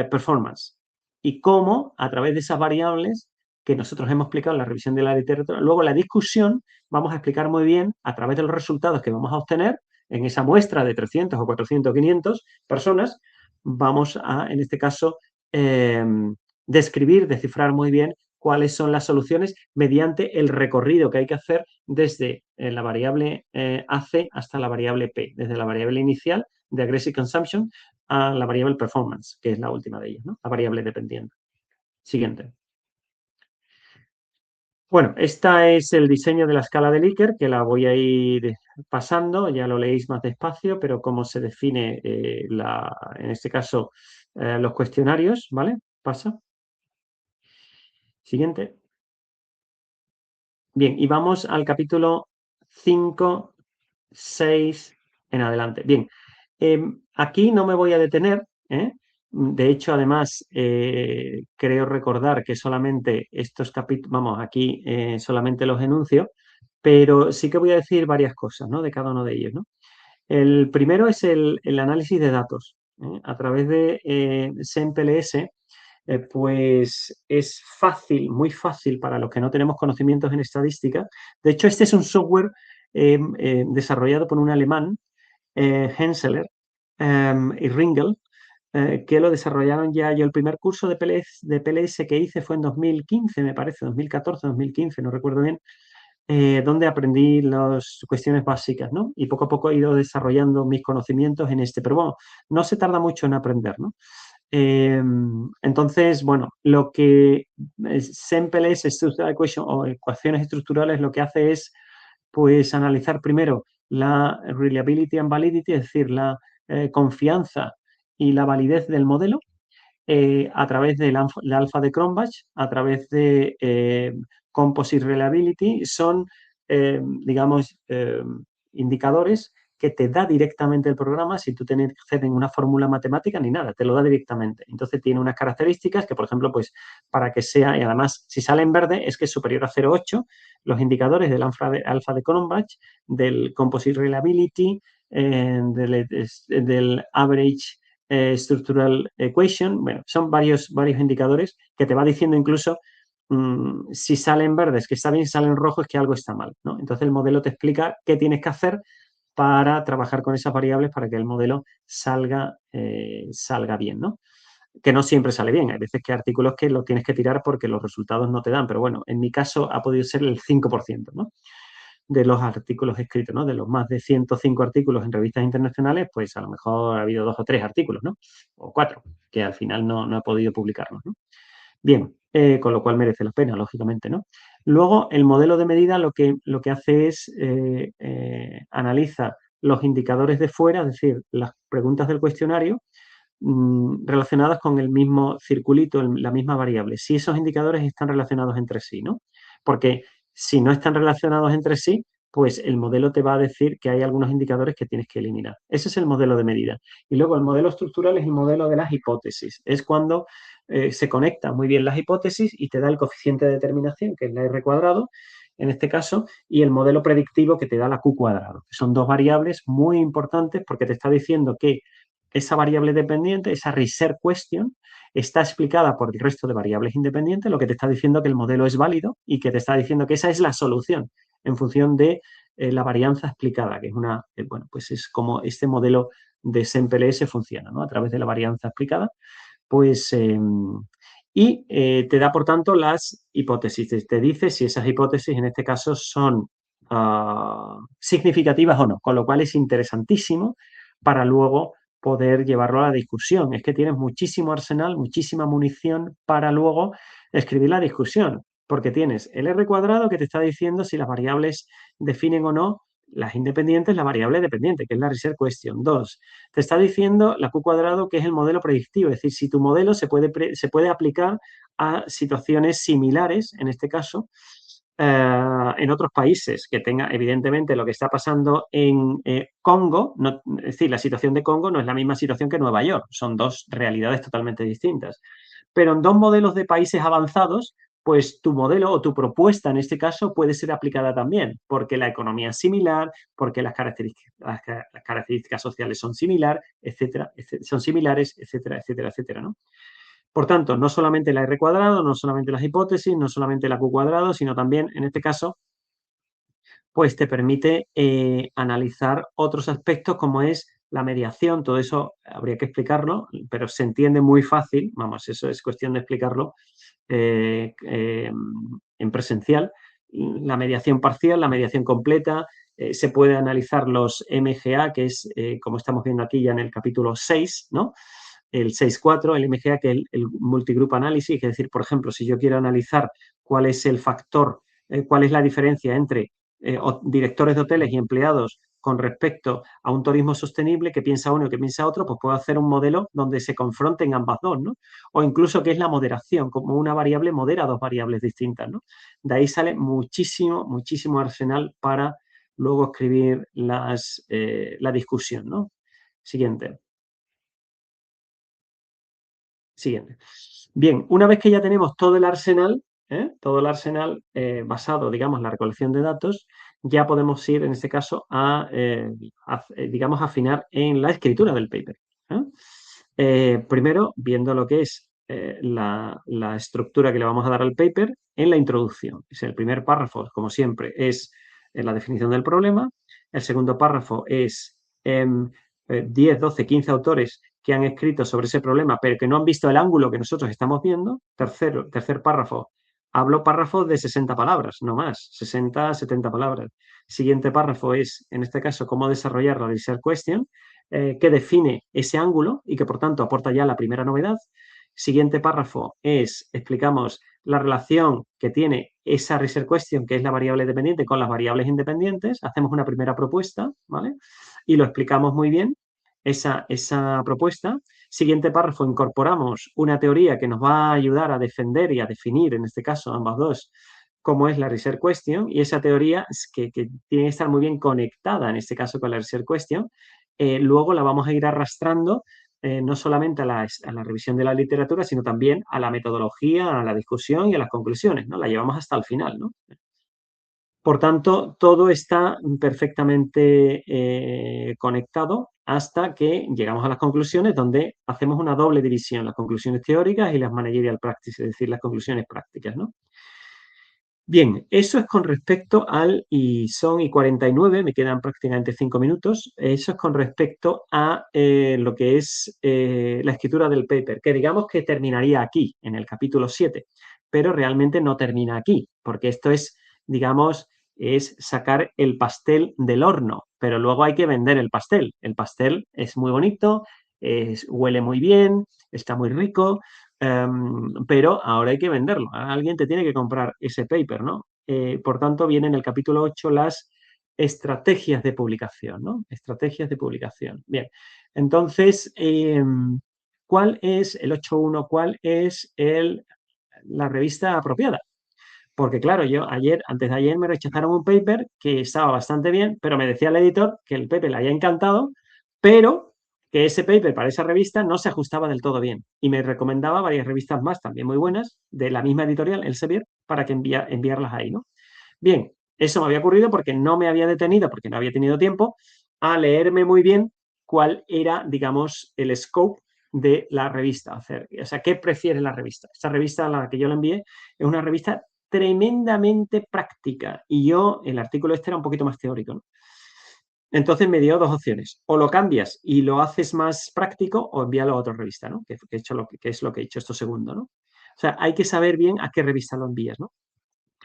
performance. Y cómo, a través de esas variables que nosotros hemos explicado en la revisión de la literatura, luego la discusión, vamos a explicar muy bien, a través de los resultados que vamos a obtener en esa muestra de 300 o 400 o 500 personas, vamos a, en este caso, describir, descifrar muy bien cuáles son las soluciones mediante el recorrido que hay que hacer desde la variable AC hasta la variable P, desde la variable inicial de aggressive consumption a la variable performance, que es la última de ellas, ¿no? La variable dependiente. Siguiente. Bueno, esta es el diseño de la escala de Likert, que la voy a ir pasando, ya lo leéis más despacio, pero cómo se define, en este caso, los cuestionarios, ¿vale? Pasa. Siguiente. Bien, y vamos al capítulo 5, 6 en adelante. Bien, aquí no me voy a detener, ¿eh? De hecho, además, creo recordar que solamente estos capítulos, vamos, aquí solamente los enuncio, pero sí que voy a decir varias cosas, ¿no? De cada uno de ellos, ¿no? El primero es el análisis de datos. A través de SEMPLS, pues es fácil, muy fácil para los que no tenemos conocimientos en estadística. De hecho, este es un software desarrollado por un alemán, Henseler y Ringel, que lo desarrollaron ya. Yo el primer curso de PLS que hice fue en 2015, me parece, 2014, 2015, no recuerdo bien, donde aprendí las cuestiones básicas, ¿no? Y poco a poco he ido desarrollando mis conocimientos en este. Pero bueno, no se tarda mucho en aprender, ¿no? Entonces, bueno, lo que SEMPLS Structural Equation o ecuaciones estructurales lo que hace es, pues, analizar primero la reliability and validity, es decir, la confianza y la validez del modelo a través del alfa de Cronbach, a través de composite reliability, son, digamos, indicadores que te da directamente el programa sin tú tener que hacer ninguna fórmula matemática ni nada, te lo da directamente. Entonces tiene unas características que, por ejemplo, pues para que sea, y además si sale en verde es que es superior a 0,8, los indicadores del alfa de Cronbach, del Composite Reliability, del Average Structural Equation, bueno, son varios indicadores que te va diciendo incluso si sale en verde es que está bien, si sale en rojo es que algo está mal, ¿no? Entonces el modelo te explica qué tienes que hacer para trabajar con esas variables para que el modelo salga bien, ¿no? Que no siempre sale bien. Hay veces que hay artículos que los tienes que tirar porque los resultados no te dan, pero bueno, en mi caso ha podido ser el 5%, ¿no? De los artículos escritos, ¿no? De los más de 105 artículos en revistas internacionales, pues a lo mejor ha habido 2 o 3 artículos, ¿no? O 4, que al final no he podido publicarlos, ¿no? Bien, con lo cual merece la pena, lógicamente, ¿no? Luego, el modelo de medida lo que hace es analiza los indicadores de fuera, es decir, las preguntas del cuestionario relacionadas con el mismo circulito, la misma variable, si esos indicadores están relacionados entre sí, ¿no? Porque si no están relacionados entre sí, pues el modelo te va a decir que hay algunos indicadores que tienes que eliminar. Ese es el modelo de medida. Y luego el modelo estructural es el modelo de las hipótesis. Es cuando se conectan muy bien las hipótesis y te da el coeficiente de determinación, que es la R cuadrado, en este caso, y el modelo predictivo que te da la Q cuadrado. Son dos variables muy importantes porque te está diciendo que esa variable dependiente, esa research question, está explicada por el resto de variables independientes, lo que te está diciendo que el modelo es válido y que te está diciendo que esa es la solución en función de la varianza explicada, que es bueno, pues es como este modelo de SEMPLS funciona, ¿no? A través de la varianza explicada, pues, te da, por tanto, las hipótesis. Te dice si esas hipótesis, en este caso, son significativas o no, con lo cual es interesantísimo para luego poder llevarlo a la discusión. Es que tienes muchísimo arsenal, muchísima munición para luego escribir la discusión, porque tienes el R cuadrado que te está diciendo si las variables definen o no las independientes, la variable dependiente, que es la research question. 2, te está diciendo la Q cuadrado, que es el modelo predictivo, es decir, si tu modelo se puede aplicar a situaciones similares, en este caso, en otros países, que tenga, evidentemente, lo que está pasando en Congo, es decir, la situación de Congo no es la misma situación que Nueva York, son dos realidades totalmente distintas. Pero en dos modelos de países avanzados, pues tu modelo o tu propuesta en este caso puede ser aplicada también, porque la economía es similar, porque las características sociales son similares, etcétera, son similares, etcétera, etcétera, etcétera, ¿no? Por tanto, no solamente la R cuadrado, no solamente las hipótesis, no solamente la Q cuadrado, sino también, en este caso, pues te permite analizar otros aspectos como es la mediación. Todo eso habría que explicarlo, pero se entiende muy fácil, vamos, eso es cuestión de explicarlo en presencial. La mediación parcial, la mediación completa, se puede analizar los MGA, que es, como estamos viendo aquí ya en el capítulo 6, ¿no? El 6.4, el MGA, que es el multigroup analysis, es decir, por ejemplo, si yo quiero analizar cuál es el factor, cuál es la diferencia entre directores de hoteles y empleados con respecto a un turismo sostenible, que piensa uno y que piensa otro, pues puedo hacer un modelo donde se confronten ambas dos, ¿no? O incluso que es la moderación, como una variable modera dos variables distintas, ¿no? De ahí sale muchísimo, muchísimo arsenal para luego escribir la discusión, ¿no? Siguiente. Siguiente. Bien, una vez que ya tenemos todo el arsenal basado, digamos, en la recolección de datos, ya podemos ir, en este caso, digamos, afinar en la escritura del paper. Primero, viendo lo que es la estructura que le vamos a dar al paper en la introducción. Es el primer párrafo, como siempre, es la definición del problema. El segundo párrafo es 10, 12, 15 autores que han escrito sobre ese problema, pero que no han visto el ángulo que nosotros estamos viendo. Tercer párrafo, hablo párrafos de 60 palabras, no más, 60, 70 palabras. Siguiente párrafo es, en este caso, cómo desarrollar la research question, que define ese ángulo y que, por tanto, aporta ya la primera novedad. Siguiente párrafo es, explicamos la relación que tiene esa research question, que es la variable dependiente, con las variables independientes. Hacemos una primera propuesta, ¿vale? Y lo explicamos muy bien, esa propuesta. Siguiente párrafo, incorporamos una teoría que nos va a ayudar a defender y a definir, en este caso, ambas dos, cómo es la research question, y esa teoría es que tiene que estar muy bien conectada, en este caso con la research question. Luego la vamos a ir arrastrando no solamente a la revisión de la literatura, sino también a la metodología, a la discusión y a las conclusiones, ¿no? La llevamos hasta el final, ¿no? Por tanto, todo está perfectamente conectado hasta que llegamos a las conclusiones, donde hacemos una doble división, las conclusiones teóricas y las managerial practice, es decir, las conclusiones prácticas, ¿no? Bien, eso es con respecto y son y 49, me quedan prácticamente 5 minutos, eso es con respecto a lo que es la escritura del paper, que digamos que terminaría aquí, en el capítulo 7, pero realmente no termina aquí, porque esto es, digamos, es sacar el pastel del horno, pero luego hay que vender el pastel. El pastel es muy bonito, huele muy bien, está muy rico, pero ahora hay que venderlo. Alguien te tiene que comprar ese paper, ¿no? Por tanto, viene en el capítulo 8 las estrategias de publicación, ¿no? Estrategias de publicación. Bien, entonces, ¿cuál es el 8.1? ¿Cuál es la revista apropiada? Porque claro, yo antes de ayer me rechazaron un paper que estaba bastante bien, pero me decía el editor que el paper le había encantado, pero que ese paper para esa revista no se ajustaba del todo bien. Y me recomendaba varias revistas más, también muy buenas, de la misma editorial, Elsevier, para que enviarlas ahí, ¿no? Bien, eso me había ocurrido porque no me había detenido, porque no había tenido tiempo, a leerme muy bien cuál era, digamos, el scope de la revista. O sea, ¿qué prefiere la revista? Esta revista a la que yo la envié es una revista tremendamente práctica y el artículo este era un poquito más teórico, ¿no? Entonces me dio dos opciones, o lo cambias y lo haces más práctico o envíalo a otra revista, ¿no? Que es lo que he hecho esto segundo, ¿no? O sea, hay que saber bien a qué revista lo envías, ¿no?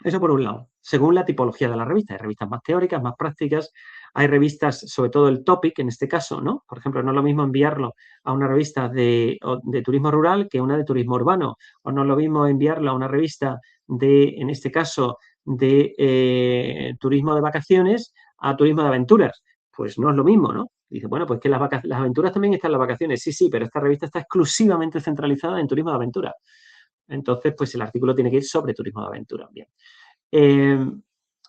Eso por un lado, según la tipología de la revista. Hay revistas más teóricas, más prácticas, hay revistas, sobre todo el topic en este caso, ¿no? Por ejemplo, no es lo mismo enviarlo a una revista de turismo rural que una de turismo urbano, o no es lo mismo enviarlo a una revista en este caso, de turismo de vacaciones a turismo de aventuras. Pues no es lo mismo, ¿no? Dice, bueno, pues que las aventuras también están en las vacaciones. Sí, sí, pero esta revista está exclusivamente centralizada en turismo de aventura. Entonces, pues el artículo tiene que ir sobre turismo de aventura. Bien.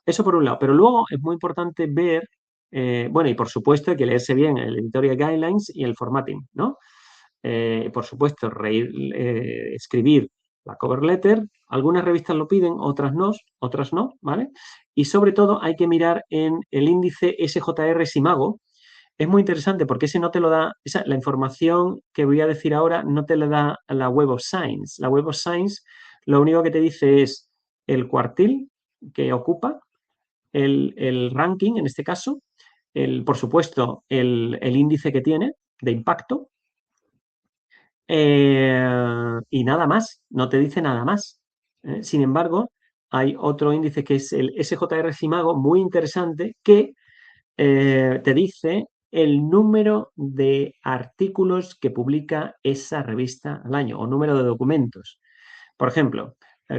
Eso por un lado. Pero luego es muy importante ver, bueno, y por supuesto hay que leerse bien el editorial guidelines y el formatting, ¿no? Por supuesto, escribir la cover letter. Algunas revistas lo piden, otras no, ¿vale? Y sobre todo hay que mirar en el índice SJR Simago. Es muy interesante porque ese no te lo da, la información que voy a decir ahora no te la da la Web of Science. La Web of Science lo único que te dice es el cuartil que ocupa, el ranking en este caso, por supuesto el índice que tiene de impacto y nada más, no te dice nada más. Sin embargo, hay otro índice que es el SJR Simago, muy interesante, que te dice el número de artículos que publica esa revista al año o número de documentos. Por ejemplo,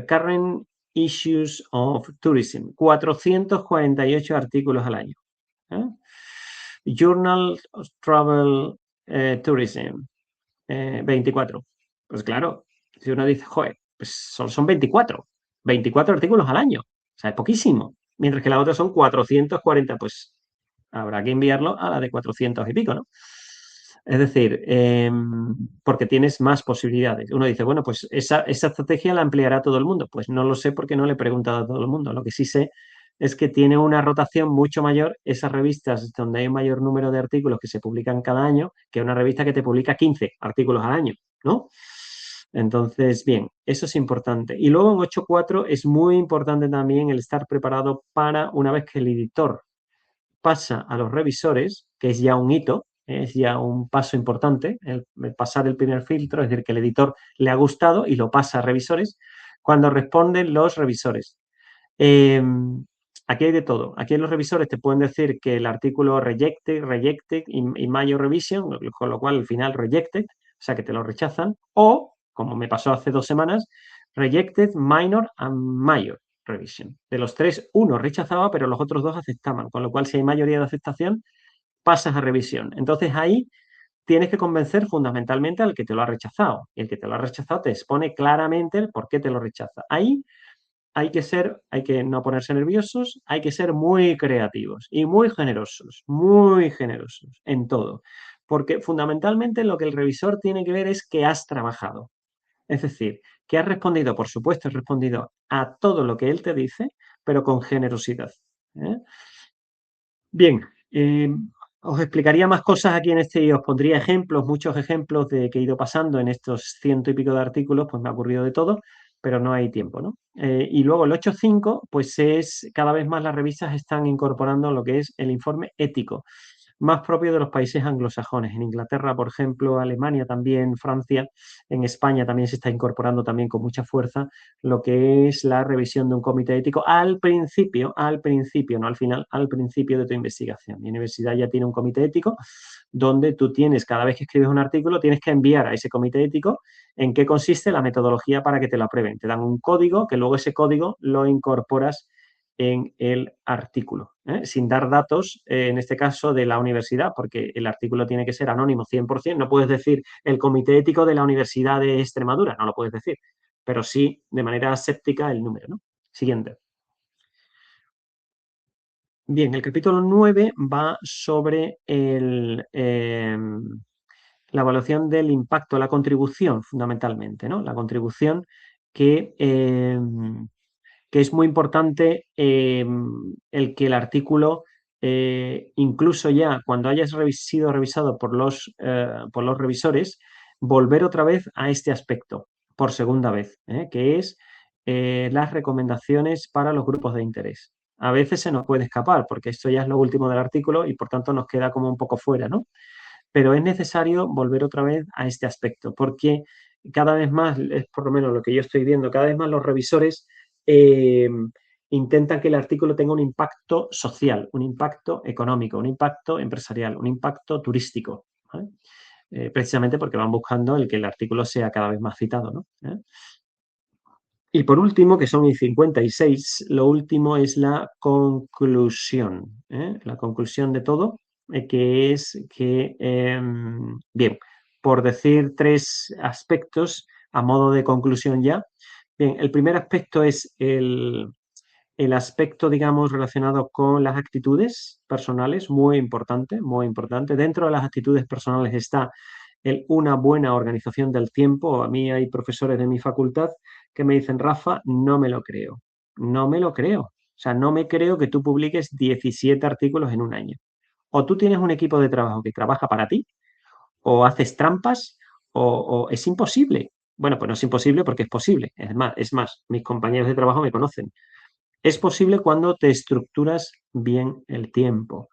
Current Issues of Tourism, 448 artículos al año. Journal of Travel Tourism, 24. Pues claro, si uno dice, joder, pues solo son 24 artículos al año. O sea, es poquísimo. Mientras que la otra son 440, pues habrá que enviarlo a la de 400 y pico, ¿no? Es decir, porque tienes más posibilidades. Uno dice, bueno, pues esa estrategia la empleará todo el mundo. Pues no lo sé porque no le he preguntado a todo el mundo. Lo que sí sé es que tiene una rotación mucho mayor esas revistas donde hay un mayor número de artículos que se publican cada año que una revista que te publica 15 artículos al año, ¿no? Entonces, bien, eso es importante. Y luego en 8.4 es muy importante también el estar preparado para una vez que el editor pasa a los revisores, que es ya un hito, es ya un paso importante, el pasar el primer filtro, es decir, que el editor le ha gustado y lo pasa a revisores, cuando responden los revisores. Aquí hay de todo. Aquí en los revisores te pueden decir que el artículo rejected y major revision, con lo cual al final rejected, o sea que te lo rechazan, o, como me pasó hace 2 semanas, rejected, minor and major revision. De los 3, uno rechazaba, pero los otros 2 aceptaban, con lo cual si hay mayoría de aceptación, pasas a revisión. Entonces ahí tienes que convencer fundamentalmente al que te lo ha rechazado. Y el que te lo ha rechazado te expone claramente el por qué te lo rechaza. Ahí hay que no ponerse nerviosos, hay que ser muy creativos y muy generosos en todo. Porque fundamentalmente lo que el revisor tiene que ver es que has trabajado. Es decir, que has respondido, por supuesto, has respondido a todo lo que él te dice, pero con generosidad. ¿Eh? Bien, os explicaría más cosas aquí en este y os pondría ejemplos, muchos ejemplos de que he ido pasando en estos ciento y pico de artículos, pues me ha ocurrido de todo, pero no hay tiempo, ¿no? Y luego el 8.5, pues es cada vez más las revistas están incorporando lo que es el informe ético, más propio de los países anglosajones. En Inglaterra, por ejemplo, Alemania también, Francia, en España también se está incorporando también con mucha fuerza lo que es la revisión de un comité ético al principio, no al final, al principio de tu investigación. Mi universidad ya tiene un comité ético donde tú tienes, cada vez que escribes un artículo, tienes que enviar a ese comité ético en qué consiste la metodología para que te lo aprueben. Te dan un código que luego ese código lo incorporas en el artículo, sin dar datos, en este caso, de la universidad, porque el artículo tiene que ser anónimo 100%. No puedes decir el Comité Ético de la Universidad de Extremadura, no lo puedes decir, pero sí de manera aséptica el número, ¿no? Siguiente. Bien, el capítulo 9 va sobre la evaluación del impacto, la contribución, fundamentalmente, ¿no? La contribución que es muy importante el que el artículo, incluso ya cuando hayas sido revisado por los revisores, volver otra vez a este aspecto por segunda vez, que es las recomendaciones para los grupos de interés. A veces se nos puede escapar porque esto ya es lo último del artículo y por tanto nos queda como un poco fuera, ¿no? Pero es necesario volver otra vez a este aspecto porque cada vez más, es por lo menos lo que yo estoy viendo, cada vez más los revisores eh, intentan que el artículo tenga un impacto social, un impacto económico, un impacto empresarial, un impacto turístico, ¿vale? Precisamente porque van buscando el que el artículo sea cada vez más citado, ¿no? Y por último, que son el 56, lo último es la conclusión, la conclusión de todo, que es que, bien, por decir tres aspectos a modo de conclusión ya, bien, el primer aspecto es el aspecto, digamos, relacionado con las actitudes personales, muy importante, muy importante. Dentro de las actitudes personales está una buena organización del tiempo. A mí hay profesores de mi facultad que me dicen, Rafa, no me lo creo, no me lo creo. O sea, no me creo que tú publiques 17 artículos en un año. O tú tienes un equipo de trabajo que trabaja para ti, o haces trampas, o es imposible. Bueno, pues no es imposible porque es posible. Es más, mis compañeros de trabajo me conocen. Es posible cuando te estructuras bien el tiempo.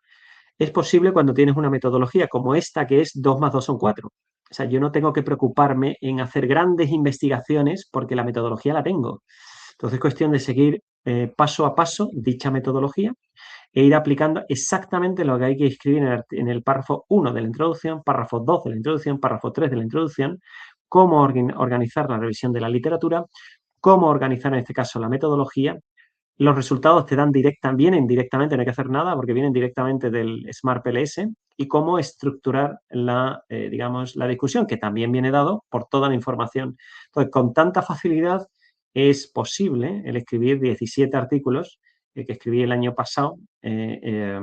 Es posible cuando tienes una metodología como esta, que es 2 más 2 son 4. O sea, yo no tengo que preocuparme en hacer grandes investigaciones porque la metodología la tengo. Entonces es cuestión de seguir paso a paso dicha metodología e ir aplicando exactamente lo que hay que escribir en el párrafo 1 de la introducción, párrafo 2 de la introducción, párrafo 3 de la introducción, cómo organizar la revisión de la literatura, cómo organizar en este caso la metodología. Los resultados te dan vienen directamente, no hay que hacer nada porque vienen directamente del Smart PLS y cómo estructurar digamos, la discusión, que también viene dado por toda la información. Entonces, con tanta facilidad es posible el escribir 17 artículos que escribí el año pasado, que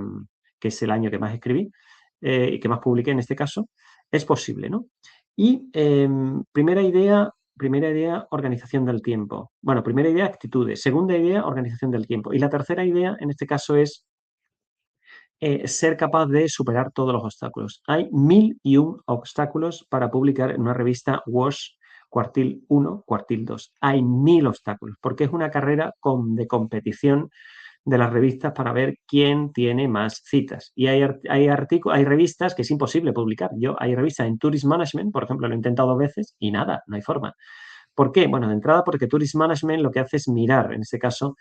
es el año que más escribí y que más publiqué en este caso. Es posible, ¿no? Y primera idea, organización del tiempo. Bueno, primera idea, actitudes. Segunda idea, organización del tiempo. Y la tercera idea, en este caso, es ser capaz de superar todos los obstáculos. Hay 1001 obstáculos para publicar en una revista WASH cuartil 1, cuartil 2. Hay 1000 obstáculos, porque es una carrera de competición de las revistas para ver quién tiene más citas. Y hay revistas que es imposible publicar. Hay revistas en Tourist Management, por ejemplo, lo he intentado 2 veces y nada, no hay forma. ¿Por qué? Bueno, de entrada porque Tourist Management lo que hace es mirar, en este caso,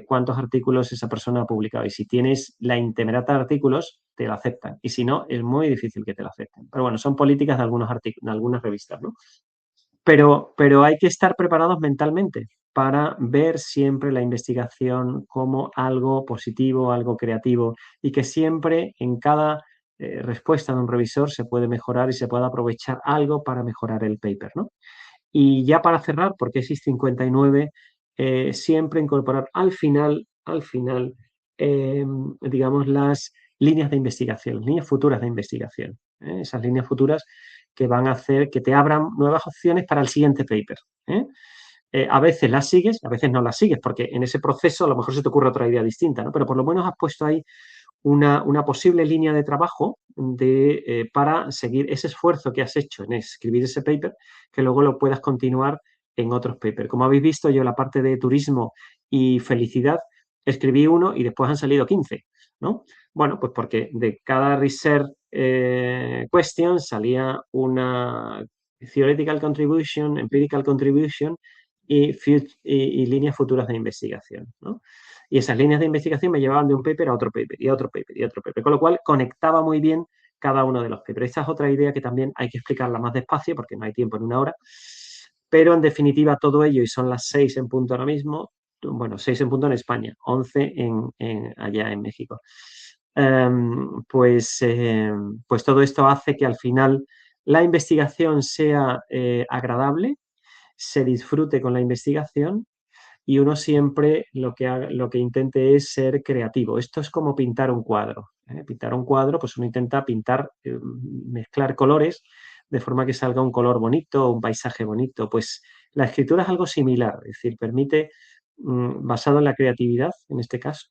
cuántos artículos esa persona ha publicado. Y si tienes la intemerata de artículos, te lo aceptan. Y si no, es muy difícil que te lo acepten. Pero bueno, son políticas de algunas revistas, ¿no? Pero hay que estar preparados mentalmente para ver siempre la investigación como algo positivo, algo creativo y que siempre en cada respuesta de un revisor se puede mejorar y se puede aprovechar algo para mejorar el paper, ¿no? Y ya para cerrar, porque es 59, siempre incorporar al final, digamos, las líneas de investigación, líneas futuras de investigación. Esas líneas futuras que van a hacer que te abran nuevas opciones para el siguiente paper. A veces las sigues, a veces no las sigues, porque en ese proceso a lo mejor se te ocurre otra idea distinta, ¿no? Pero por lo menos has puesto ahí una posible línea de trabajo para seguir ese esfuerzo que has hecho en escribir ese paper, que luego lo puedas continuar en otros papers. Como habéis visto, yo la parte de turismo y felicidad escribí uno y después han salido 15, ¿no? Bueno, pues porque de cada research question salía una theoretical contribution, empirical contribution y líneas futuras de investigación, ¿no? Y esas líneas de investigación me llevaban de un paper a otro paper y a otro paper y a otro paper, con lo cual conectaba muy bien cada uno de los papers. Esta es otra idea que también hay que explicarla más despacio porque no hay tiempo en una hora, pero en definitiva todo ello, y son las 6 en punto ahora mismo, bueno, 6 en punto en España, 11 allá en México. Pues todo esto hace que al final la investigación sea agradable, se disfrute con la investigación y uno siempre lo que intente es ser creativo. Esto es como pintar un cuadro. Pintar un cuadro, pues uno intenta mezclar colores de forma que salga un color bonito, un paisaje bonito. Pues la escritura es algo similar, es decir, permite, basado en la creatividad, en este caso,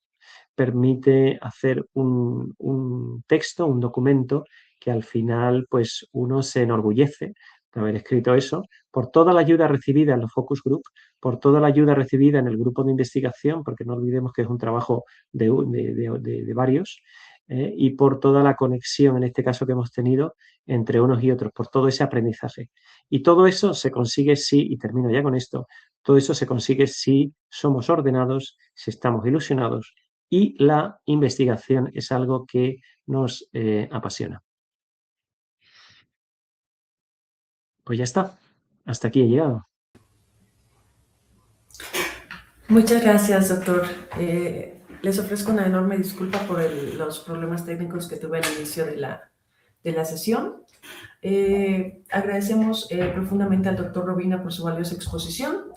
permite hacer un texto, un documento que al final pues uno se enorgullece de haber escrito eso, por toda la ayuda recibida en los focus group, por toda la ayuda recibida en el grupo de investigación, porque no olvidemos que es un trabajo de varios, y por toda la conexión, en este caso que hemos tenido, entre unos y otros, por todo ese aprendizaje. Y todo eso se consigue y termino ya con esto, todo eso se consigue si somos ordenados, si estamos ilusionados y la investigación es algo que nos apasiona. Pues ya está, hasta aquí he llegado. Muchas gracias, doctor. Les ofrezco una enorme disculpa por los problemas técnicos que tuve al inicio de la sesión. Agradecemos profundamente al doctor Robina por su valiosa exposición,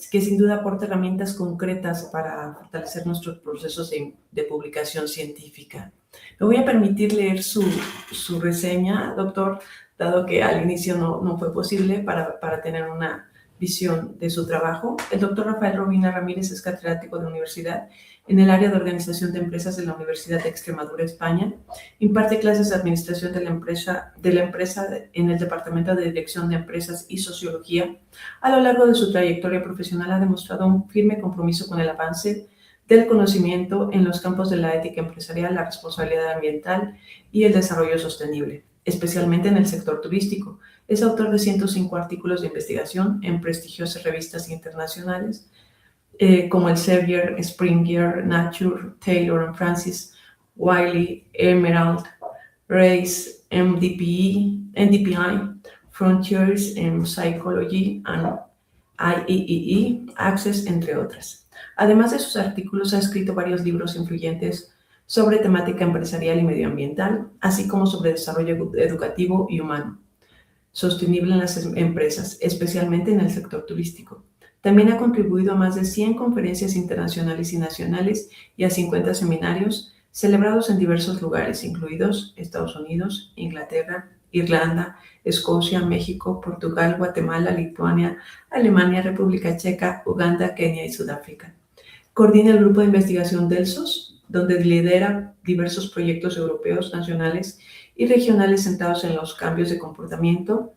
que sin duda aporta herramientas concretas para fortalecer nuestros procesos de publicación científica. Me voy a permitir leer su reseña, doctor, dado que al inicio no fue posible para tener una visión de su trabajo. El doctor Rafael Robina Ramírez es catedrático de universidad en el área de organización de empresas de la Universidad de Extremadura, España. Imparte clases de administración de la empresa en el Departamento de Dirección de Empresas y Sociología. A lo largo de su trayectoria profesional ha demostrado un firme compromiso con el avance del conocimiento en los campos de la ética empresarial, la responsabilidad ambiental y el desarrollo sostenible, especialmente en el sector turístico. Es autor de 105 artículos de investigación en prestigiosas revistas internacionales como Elsevier, Springer, Nature, Taylor & Francis, Wiley, Emerald, Race, NDPI, Frontiers in Psychology and IEEE, Access, entre otras. Además de sus artículos, ha escrito varios libros influyentes sobre temática empresarial y medioambiental, así como sobre desarrollo educativo y humano sostenible en las empresas, especialmente en el sector turístico. También ha contribuido a más de 100 conferencias internacionales y nacionales y a 50 seminarios celebrados en diversos lugares, incluidos Estados Unidos, Inglaterra, Irlanda, Escocia, México, Portugal, Guatemala, Lituania, Alemania, República Checa, Uganda, Kenia y Sudáfrica. Coordina el grupo de investigación DELSOS, donde lidera diversos proyectos europeos, nacionales y regionales centrados en los cambios de comportamiento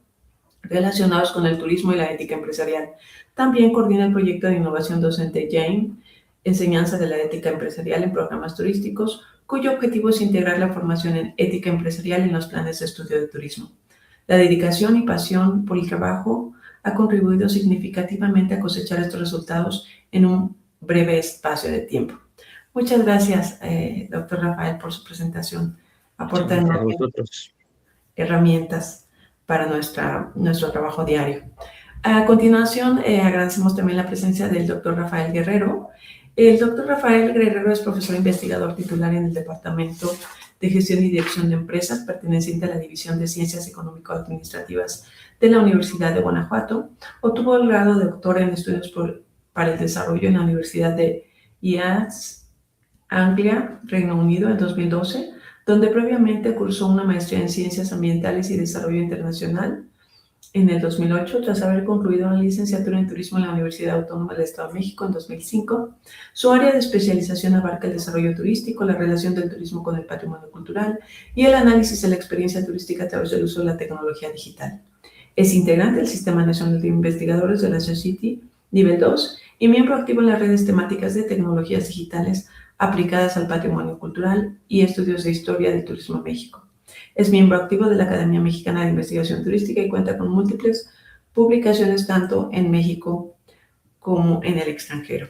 relacionados con el turismo y la ética empresarial. También coordina el proyecto de innovación docente JAME, Enseñanza de la Ética Empresarial en Programas Turísticos, cuyo objetivo es integrar la formación en ética empresarial en los planes de estudio de turismo. La dedicación y pasión por el trabajo ha contribuido significativamente a cosechar estos resultados en un breve espacio de tiempo. Muchas gracias, doctor Rafael, por su presentación. Aporta enormes herramientas para nuestro trabajo diario. A continuación, agradecemos también la presencia del doctor Rafael Guerrero. El doctor Rafael Guerrero es profesor investigador titular en el Departamento de Gestión y Dirección de Empresas, perteneciente a la División de Ciencias Económico-Administrativas de la Universidad de Guanajuato. Obtuvo el grado de doctor en Estudios para el Desarrollo en la Universidad de East Anglia, Reino Unido, en 2012, donde previamente cursó una maestría en Ciencias Ambientales y Desarrollo Internacional. En el 2008, tras haber concluido una licenciatura en Turismo en la Universidad Autónoma del Estado de México en 2005, su área de especialización abarca el desarrollo turístico, la relación del turismo con el patrimonio cultural y el análisis de la experiencia turística a través del uso de la tecnología digital. Es integrante del Sistema Nacional de Investigadores de la Society Nivel 2 y miembro activo en las redes temáticas de tecnologías digitales aplicadas al patrimonio cultural y estudios de historia del turismo en México. Es miembro activo de la Academia Mexicana de Investigación Turística y cuenta con múltiples publicaciones tanto en México como en el extranjero.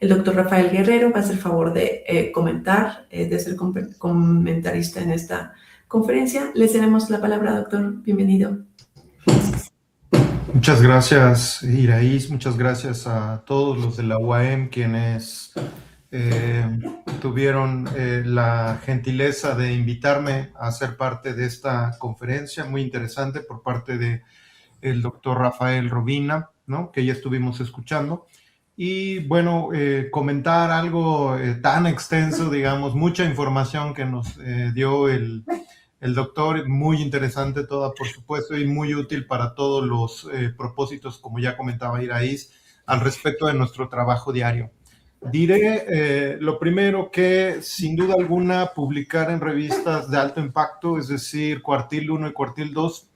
El doctor Rafael Guerrero va a hacer favor de comentar, de ser comentarista en esta conferencia. Le cedemos la palabra, doctor. Bienvenido. Muchas gracias, Iraís. Muchas gracias a todos los de la UAM quienes tuvieron la gentileza de invitarme a ser parte de esta conferencia muy interesante por parte del doctor Rafael Robina, ¿no? Que ya estuvimos escuchando. Y bueno, comentar algo tan extenso, digamos, mucha información que nos dio el doctor, muy interesante toda, por supuesto, y muy útil para todos los propósitos, como ya comentaba Iraís, al respecto de nuestro trabajo diario. Diré lo primero que, sin duda alguna, publicar en revistas de alto impacto, es decir, Cuartil 1 y Cuartil 2,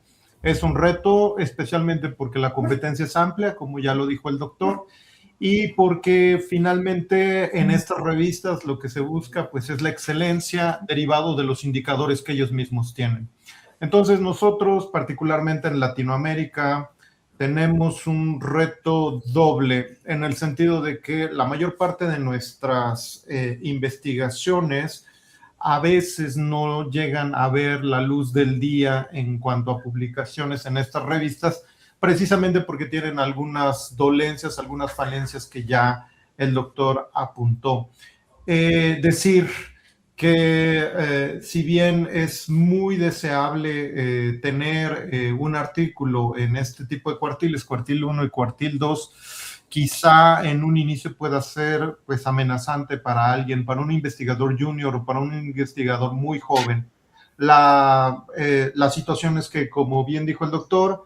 es un reto, especialmente porque la competencia es amplia, como ya lo dijo el doctor, y porque finalmente en estas revistas lo que se busca pues es la excelencia derivado de los indicadores que ellos mismos tienen. Entonces nosotros, particularmente en Latinoamérica, tenemos un reto doble en el sentido de que la mayor parte de nuestras investigaciones a veces no llegan a ver la luz del día en cuanto a publicaciones en estas revistas, precisamente porque tienen algunas dolencias, algunas falencias que ya el doctor apuntó. Decir que si bien es muy deseable tener un artículo en este tipo de cuartiles, Cuartil 1 y Cuartil 2, quizá en un inicio pueda ser pues amenazante para alguien, para un investigador junior o para un investigador muy joven. La situación es que, como bien dijo el doctor,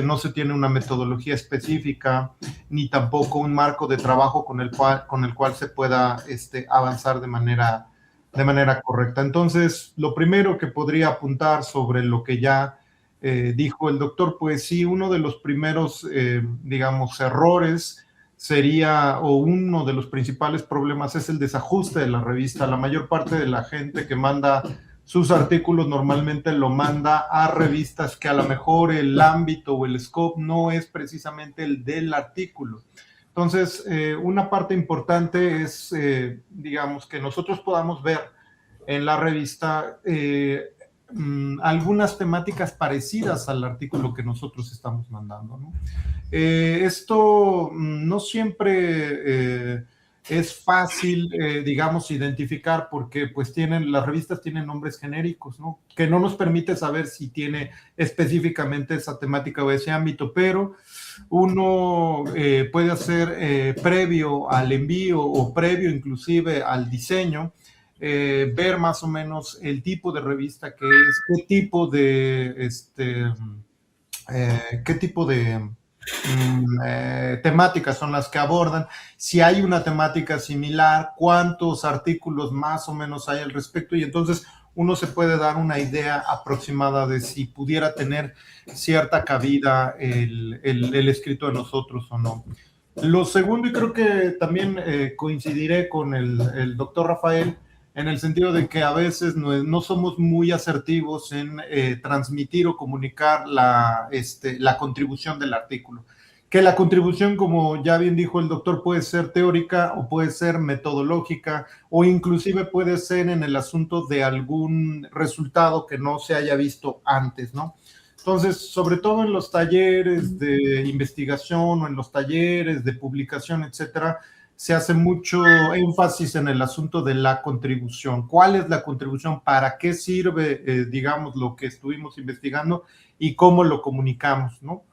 no se tiene una metodología específica ni tampoco un marco de trabajo con el cual se pueda avanzar de manera correcta. Entonces, lo primero que podría apuntar sobre lo que ya dijo el doctor, pues sí, uno de los primeros, digamos, errores sería, o uno de los principales problemas es el desajuste de la revista. La mayor parte de la gente que manda sus artículos normalmente lo manda a revistas que a lo mejor el ámbito o el scope no es precisamente el del artículo. Entonces, una parte importante es, digamos, que nosotros podamos ver en la revista algunas temáticas parecidas al artículo que nosotros estamos mandando, ¿no? Esto no siempre es fácil, digamos, identificar porque pues las revistas tienen nombres genéricos, ¿no? Que no nos permite saber si tiene específicamente esa temática o ese ámbito, pero uno puede hacer previo al envío o previo inclusive al diseño, ver más o menos el tipo de revista que es, qué tipo de temáticas son las que abordan, si hay una temática similar, cuántos artículos más o menos hay al respecto, y entonces uno se puede dar una idea aproximada de si pudiera tener cierta cabida el escrito de nosotros o no. Lo segundo, y creo que también coincidiré con el doctor Rafael, en el sentido de que a veces no somos muy asertivos en transmitir o comunicar la contribución del artículo. Que la contribución, como ya bien dijo el doctor, puede ser teórica o puede ser metodológica o inclusive puede ser en el asunto de algún resultado que no se haya visto antes, ¿no? Entonces, sobre todo en los talleres de investigación o en los talleres de publicación, etcétera, se hace mucho énfasis en el asunto de la contribución. ¿Cuál es la contribución? ¿Para qué sirve, digamos, lo que estuvimos investigando y cómo lo comunicamos, ¿no?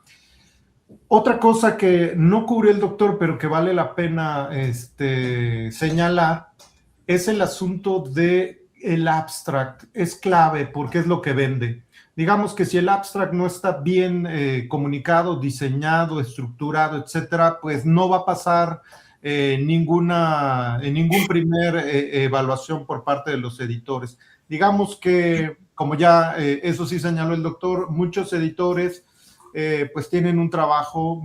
Otra cosa que no cubrió el doctor, pero que vale la pena señalar, es el asunto de el abstract. Es clave porque es lo que vende. Digamos que si el abstract no está bien comunicado, diseñado, estructurado, etcétera, pues no va a pasar ningún primer evaluación por parte de los editores. Digamos que, como ya eso sí señaló el doctor, muchos editores pues tienen un trabajo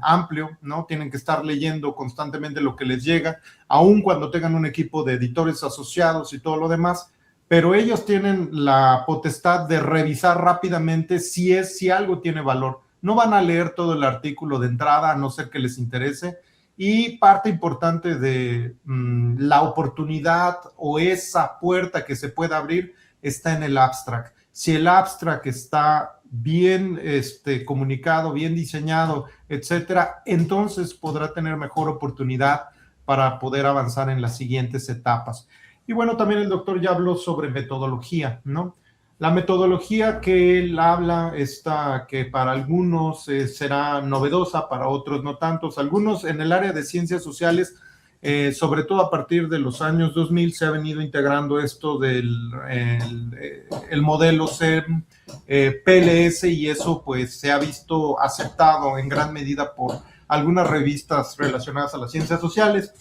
amplio, ¿no? Tienen que estar leyendo constantemente lo que les llega, aun cuando tengan un equipo de editores asociados y todo lo demás, pero ellos tienen la potestad de revisar rápidamente si algo tiene valor. No van a leer todo el artículo de entrada, a no ser que les interese, y parte importante de la oportunidad o esa puerta que se puede abrir está en el abstract. Si el abstract está bien comunicado, bien diseñado, etcétera, entonces podrá tener mejor oportunidad para poder avanzar en las siguientes etapas. Y bueno, también el doctor ya habló sobre metodología, ¿no? La metodología que él habla que para algunos será novedosa, para otros no tantos. Algunos en el área de ciencias sociales, sobre todo a partir de los años 2000, se ha venido integrando esto del el modelo SEM, PLS, y eso pues se ha visto aceptado en gran medida por algunas revistas relacionadas a las ciencias sociales,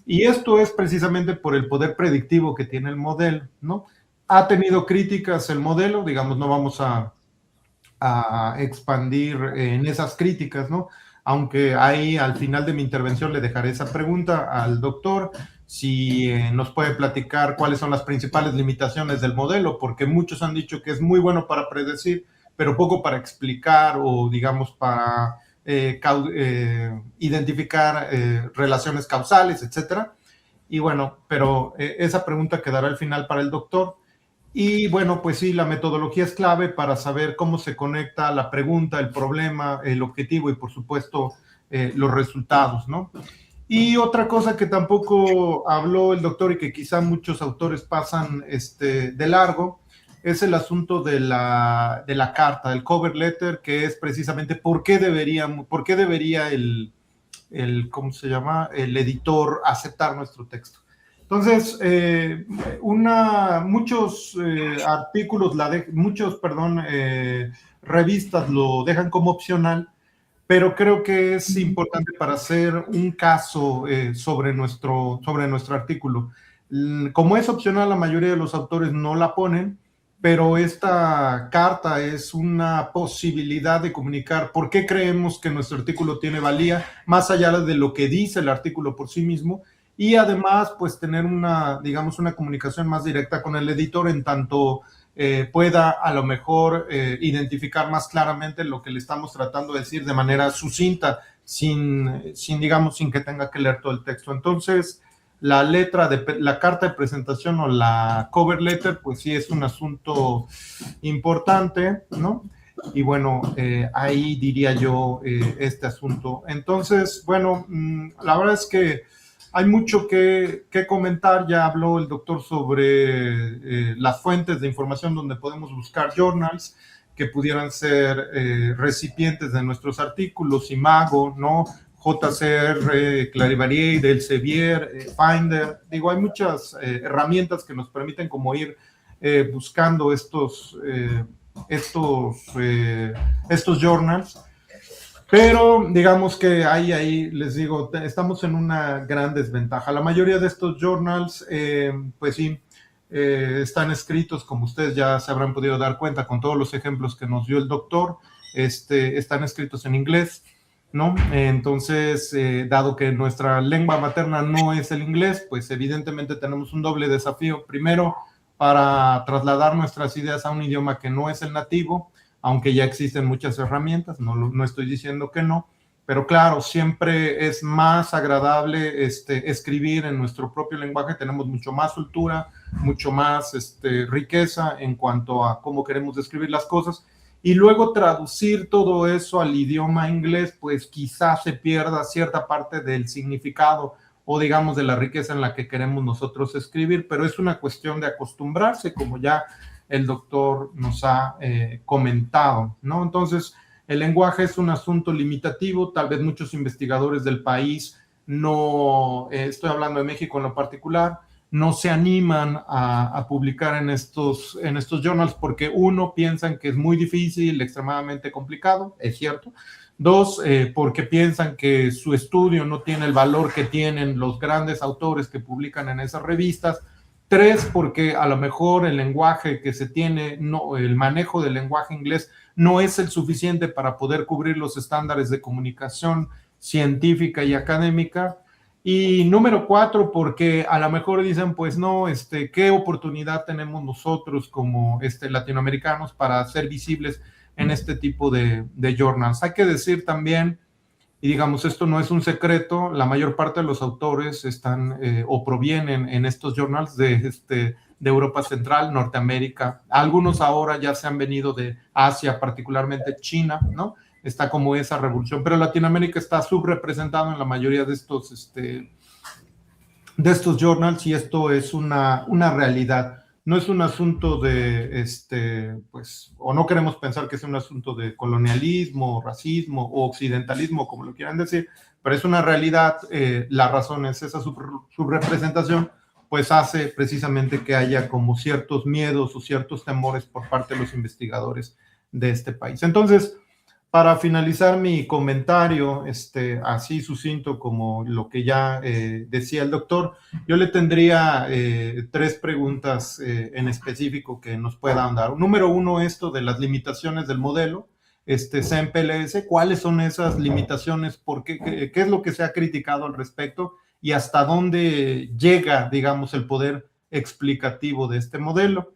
y esto es precisamente por el poder predictivo que tiene el modelo, ¿no? Ha tenido críticas el modelo, digamos, no vamos a expandir en esas críticas, ¿no? Aunque ahí al final de mi intervención le dejaré esa pregunta al doctor, si nos puede platicar cuáles son las principales limitaciones del modelo, porque muchos han dicho que es muy bueno para predecir, pero poco para explicar o, digamos, para identificar relaciones causales, etcétera. Y bueno, pero esa pregunta quedará al final para el doctor. Y bueno, pues sí, la metodología es clave para saber cómo se conecta la pregunta, el problema, el objetivo y por supuesto los resultados, ¿no? Y otra cosa que tampoco habló el doctor y que quizá muchos autores pasan de largo es el asunto de la carta, del cover letter, que es precisamente por qué debería ¿cómo se llama? El editor aceptar nuestro texto. Entonces, muchos artículos, revistas lo dejan como opcional, pero creo que es importante para hacer un caso sobre nuestro artículo. Como es opcional, la mayoría de los autores no la ponen, pero esta carta es una posibilidad de comunicar por qué creemos que nuestro artículo tiene valía, más allá de lo que dice el artículo por sí mismo, y además, pues, tener una comunicación más directa con el editor en tanto pueda a lo mejor identificar más claramente lo que le estamos tratando de decir de manera sucinta, sin que tenga que leer todo el texto. Entonces, la carta de presentación o la cover letter, pues sí es un asunto importante, ¿no? Y bueno, ahí diría yo este asunto. Entonces, bueno, la verdad es que hay mucho que comentar. Ya habló el doctor sobre las fuentes de información donde podemos buscar journals que pudieran ser recipientes de nuestros artículos, Imago, ¿no? JCR, Clarivariate, Elsevier, Finder. Digo, hay muchas herramientas que nos permiten como ir buscando estos journals. Pero digamos que ahí les digo, estamos en una gran desventaja. La mayoría de estos journals, pues sí, están escritos, como ustedes ya se habrán podido dar cuenta con todos los ejemplos que nos dio el doctor, están escritos en inglés, ¿no? Entonces, dado que nuestra lengua materna no es el inglés, pues evidentemente tenemos un doble desafío. Primero, para trasladar nuestras ideas a un idioma que no es el nativo, aunque ya existen muchas herramientas, no estoy diciendo que no, pero claro, siempre es más agradable escribir en nuestro propio lenguaje. Tenemos mucho más soltura, mucho más riqueza en cuanto a cómo queremos describir las cosas, y luego traducir todo eso al idioma inglés, pues quizás se pierda cierta parte del significado o digamos de la riqueza en la que queremos nosotros escribir, pero es una cuestión de acostumbrarse, como ya el doctor nos ha comentado, ¿no? Entonces, El lenguaje es un asunto limitativo, tal vez muchos investigadores del país no, estoy hablando de México en lo particular, no se animan a publicar en estos journals porque uno, piensan que es muy difícil, extremadamente complicado, es cierto. Dos, porque piensan que su estudio no tiene el valor que tienen los grandes autores que publican en esas revistas. Tres, porque a lo mejor el lenguaje que se tiene, no, el manejo del lenguaje inglés no es el suficiente para poder cubrir los estándares de comunicación científica y académica. Y número 4, porque a lo mejor dicen, pues no, ¿qué oportunidad tenemos nosotros como latinoamericanos para ser visibles en este tipo de journals? Hay que decir también, y digamos, esto no es un secreto, la mayor parte de los autores están o provienen en estos journals de Europa Central, Norteamérica. Algunos ahora ya se han venido de Asia, particularmente China, ¿no? Está como esa revolución, pero Latinoamérica está subrepresentado en la mayoría de estos journals, y esto es una realidad. No es un asunto de, pues, o no queremos pensar que es un asunto de colonialismo, racismo o occidentalismo, como lo quieran decir, pero es una realidad. La razón es esa subrepresentación, pues hace precisamente que haya como ciertos miedos o ciertos temores por parte de los investigadores de este país. Entonces, para finalizar mi comentario, así sucinto como lo que ya decía el doctor, yo le tendría 3 preguntas en específico que nos puedan dar. Número 1, esto de las limitaciones del modelo CEM-PLS. ¿Cuáles son esas limitaciones? ¿Por qué es lo que se ha criticado al respecto? ¿Y hasta dónde llega, digamos, el poder explicativo de este modelo?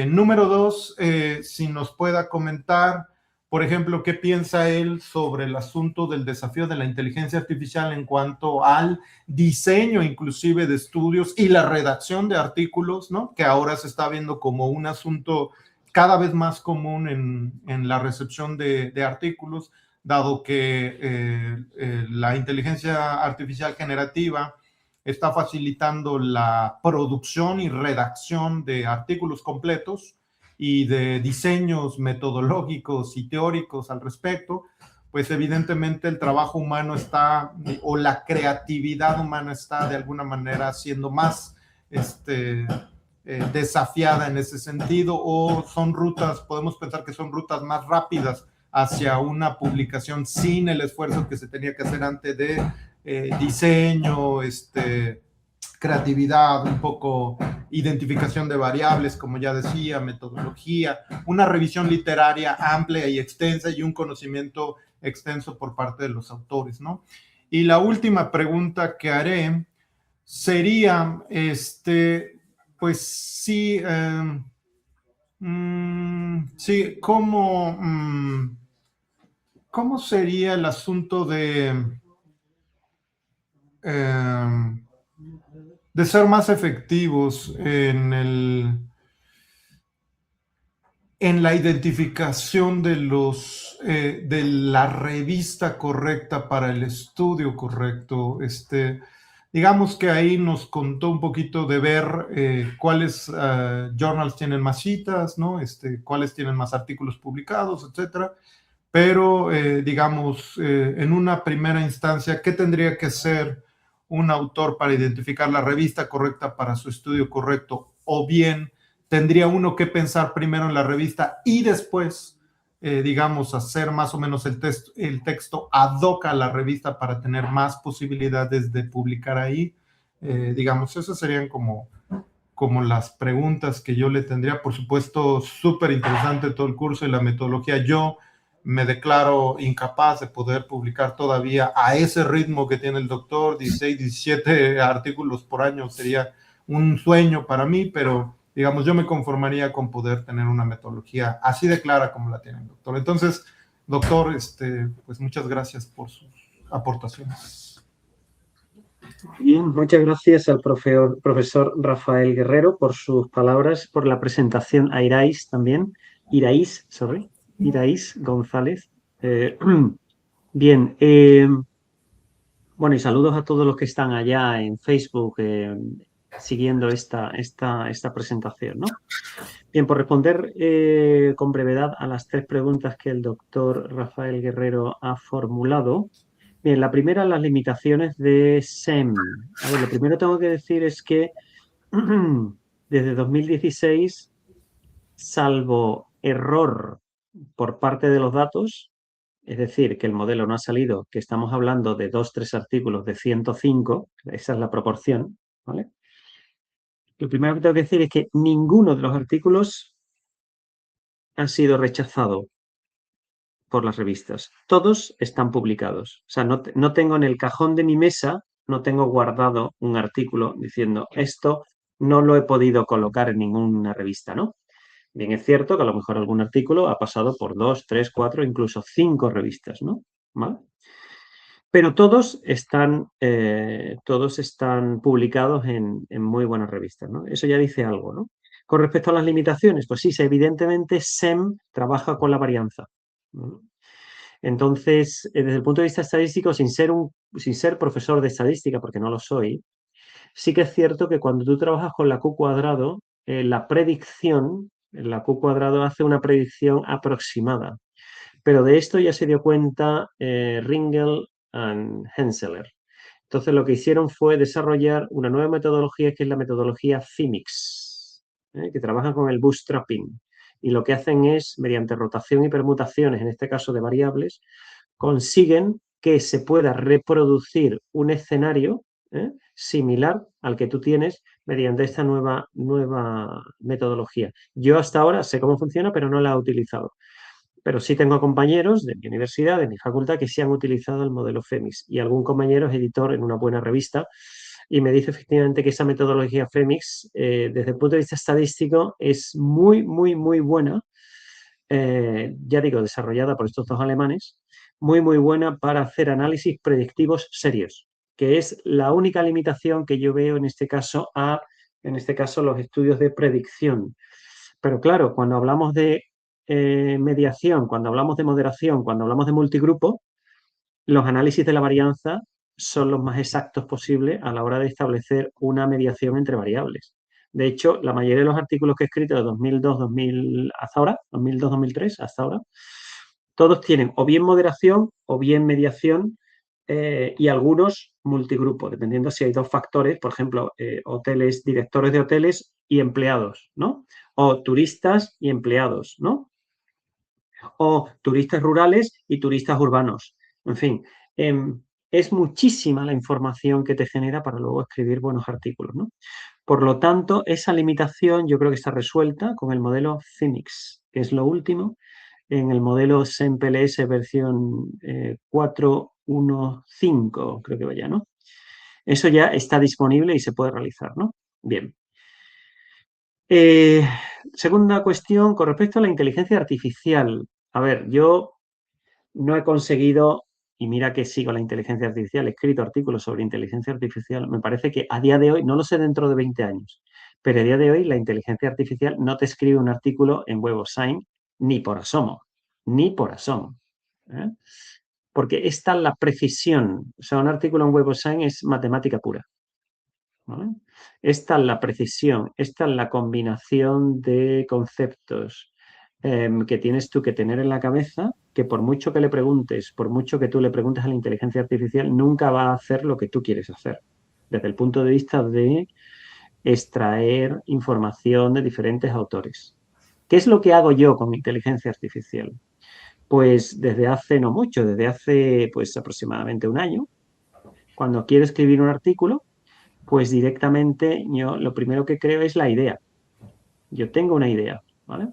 Número 2, si nos pueda comentar, por ejemplo, ¿qué piensa él sobre el asunto del desafío de la inteligencia artificial en cuanto al diseño inclusive de estudios y la redacción de artículos, ¿no? Que ahora se está viendo como un asunto cada vez más común en la recepción de artículos, dado que la inteligencia artificial generativa está facilitando la producción y redacción de artículos completos y de diseños metodológicos y teóricos al respecto. Pues evidentemente el trabajo humano está, o la creatividad humana está de alguna manera siendo más desafiada en ese sentido, o son rutas, podemos pensar que son rutas más rápidas hacia una publicación sin el esfuerzo que se tenía que hacer antes de diseño, creatividad, un poco identificación de variables, como ya decía, metodología, una revisión literaria amplia y extensa y un conocimiento extenso por parte de los autores, ¿no? Y la última pregunta que haré sería, pues sí, sí, ¿cómo sería el asunto de ser más efectivos en la identificación de la revista correcta para el estudio correcto? Digamos que ahí nos contó un poquito de ver cuáles journals tienen más citas, ¿no? Cuáles tienen más artículos publicados, etcétera. Pero, digamos, en una primera instancia, ¿qué tendría que ser un autor para identificar la revista correcta para su estudio correcto? O bien, tendría uno que pensar primero en la revista y después, digamos, hacer más o menos el texto ad hoc a la revista para tener más posibilidades de publicar ahí. Digamos, esas serían como las preguntas que yo le tendría. Por supuesto, súper interesante todo el curso y la metodología. Yo me declaro incapaz de poder publicar todavía a ese ritmo que tiene el doctor. 16, 17 artículos por año sería un sueño para mí, pero digamos, yo me conformaría con poder tener una metodología así de clara como la tiene el doctor. Entonces, doctor, pues muchas gracias por sus aportaciones. Bien, muchas gracias al profesor Rafael Guerrero por sus palabras, por la presentación a Iraís también. Iraís González. Bien, bueno, y saludos a todos los que están allá en Facebook siguiendo esta presentación, ¿no? Bien, por responder con brevedad a las 3 preguntas que el doctor Rafael Guerrero ha formulado. Bien, la primera, las limitaciones de SEM. A ver, lo primero que tengo que decir es que desde 2016, salvo error por parte de los datos, es decir, que el modelo no ha salido, que estamos hablando de 2-3 artículos de 105, esa es la proporción, ¿vale? Lo primero que tengo que decir es que ninguno de los artículos ha sido rechazado por las revistas. Todos están publicados. O sea, no tengo en el cajón de mi mesa, no tengo guardado un artículo diciendo esto no lo he podido colocar en ninguna revista, ¿no? Bien, es cierto que a lo mejor algún artículo ha pasado por 2, 3, 4, incluso 5 revistas, ¿no? ¿Vale? Pero todos están publicados en muy buenas revistas, ¿no? Eso ya dice algo, ¿no? Con respecto a las limitaciones, pues sí, evidentemente SEM trabaja con la varianza, ¿no? Entonces, desde el punto de vista estadístico, sin ser profesor de estadística, porque no lo soy, sí que es cierto que cuando tú trabajas con la Q cuadrado, la Q cuadrado hace una predicción aproximada. Pero de esto ya se dio cuenta Ringel y Henseler. Entonces lo que hicieron fue desarrollar una nueva metodología que es la metodología Phoenix, que trabaja con el bootstrapping. Y lo que hacen es, mediante rotación y permutaciones, en este caso de variables, consiguen que se pueda reproducir un escenario similar al que tú tienes mediante esta nueva metodología. Yo hasta ahora sé cómo funciona, pero no la he utilizado. Pero sí tengo compañeros de mi universidad, de mi facultad, que sí han utilizado el modelo FEMIX. Y algún compañero es editor en una buena revista y me dice efectivamente que esa metodología FEMIX, desde el punto de vista estadístico, es muy, muy, muy buena. Ya digo, desarrollada por estos 2 alemanes, muy, muy buena para hacer análisis predictivos serios, que es la única limitación que yo veo en este caso los estudios de predicción. Pero claro, cuando hablamos de mediación, cuando hablamos de moderación, cuando hablamos de multigrupo, los análisis de la varianza son los más exactos posibles a la hora de establecer una mediación entre variables. De hecho, la mayoría de los artículos que he escrito de 2002, hasta ahora, 2002-2003, hasta ahora, todos tienen o bien moderación o bien mediación y algunos multigrupos, dependiendo si hay 2 factores, por ejemplo, hoteles, directores de hoteles y empleados, ¿no? O turistas y empleados, ¿no? O turistas rurales y turistas urbanos. En fin, es muchísima la información que te genera para luego escribir buenos artículos, ¿no? Por lo tanto, esa limitación yo creo que está resuelta con el modelo Phoenix, que es lo último en el modelo SEM-PLS versión 4.1.5, creo que vaya, ¿no? Eso ya está disponible y se puede realizar, ¿no? Bien. Segunda cuestión, con respecto a la inteligencia artificial. A ver, yo no he conseguido, y mira que sigo la inteligencia artificial, he escrito artículos sobre inteligencia artificial, me parece que a día de hoy, no lo sé dentro de 20 años, pero a día de hoy la inteligencia artificial no te escribe un artículo en Web of Science ni por asomo, ni por asomo. ¿Eh? Porque esta es la precisión, o sea, un artículo en Web of Science es matemática pura. ¿Vale? Esta es la precisión, esta es la combinación de conceptos que tienes tú que tener en la cabeza, que por mucho que le preguntes, por mucho que tú le preguntes a la inteligencia artificial, nunca va a hacer lo que tú quieres hacer, desde el punto de vista de extraer información de diferentes autores. ¿Qué es lo que hago yo con inteligencia artificial? Pues desde hace no mucho, desde hace pues aproximadamente un año, cuando quiero escribir un artículo, pues directamente yo lo primero que creo es la idea. Yo tengo una idea, ¿vale?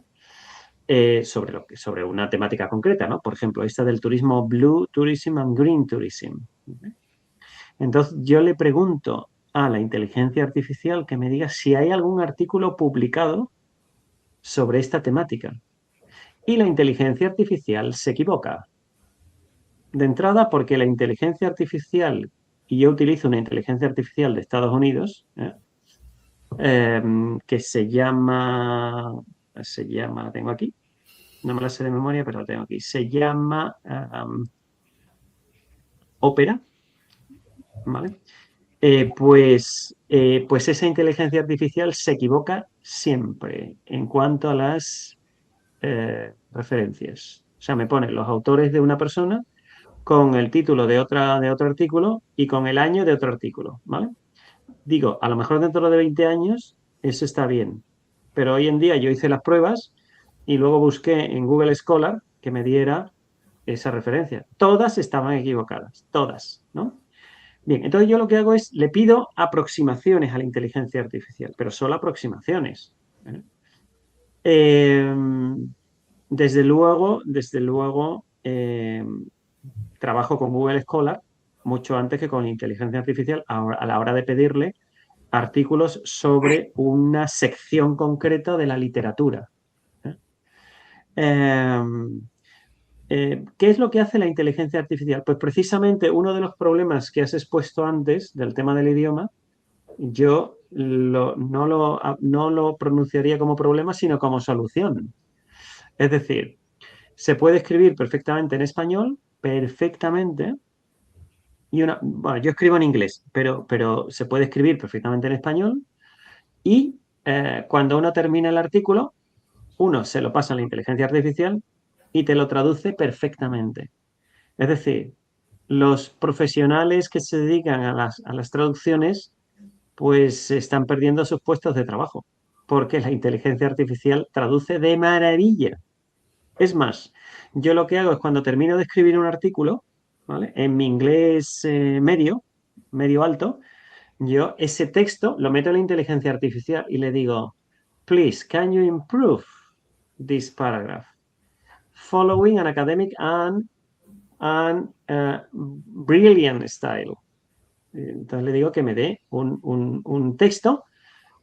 Sobre una temática concreta, ¿no? Por ejemplo, esta del turismo Blue Tourism and Green Tourism. ¿Okay? Entonces, yo le pregunto a la inteligencia artificial que me diga si hay algún artículo publicado sobre esta temática. Y la inteligencia artificial se equivoca. De entrada, porque la inteligencia artificial, y yo utilizo una inteligencia artificial de Estados Unidos, que se llama, la tengo aquí, no me la sé de memoria, pero la tengo aquí, se llama Opera, ¿vale? pues esa inteligencia artificial se equivoca siempre en cuanto a las referencias. O sea, me pone los autores de una persona con el título de otro artículo y con el año de otro artículo, ¿vale? Digo, a lo mejor dentro de 20 años eso está bien, pero hoy en día yo hice las pruebas y luego busqué en Google Scholar que me diera esa referencia. Todas estaban equivocadas, todas, ¿no? Bien, entonces yo lo que hago es, le pido aproximaciones a la inteligencia artificial, pero solo aproximaciones. Desde luego, trabajo con Google Scholar mucho antes que con inteligencia artificial a la hora de pedirle artículos sobre una sección concreta de la literatura. ¿Qué es lo que hace la inteligencia artificial? Pues precisamente uno de los problemas que has expuesto antes del tema del idioma, yo no lo pronunciaría como problema, sino como solución. Es decir, se puede escribir perfectamente en español, perfectamente, bueno, yo escribo en inglés, pero se puede escribir perfectamente en español y cuando uno termina el artículo, uno se lo pasa a la inteligencia artificial y te lo traduce perfectamente. Es decir, los profesionales que se dedican a las traducciones, pues están perdiendo sus puestos de trabajo, porque la inteligencia artificial traduce de maravilla. Es más, yo lo que hago es cuando termino de escribir un artículo, ¿vale? En mi inglés medio alto, yo ese texto lo meto en la inteligencia artificial y le digo, please, can you improve this paragraph? Following an academic and brilliant style. Entonces le digo que me dé un texto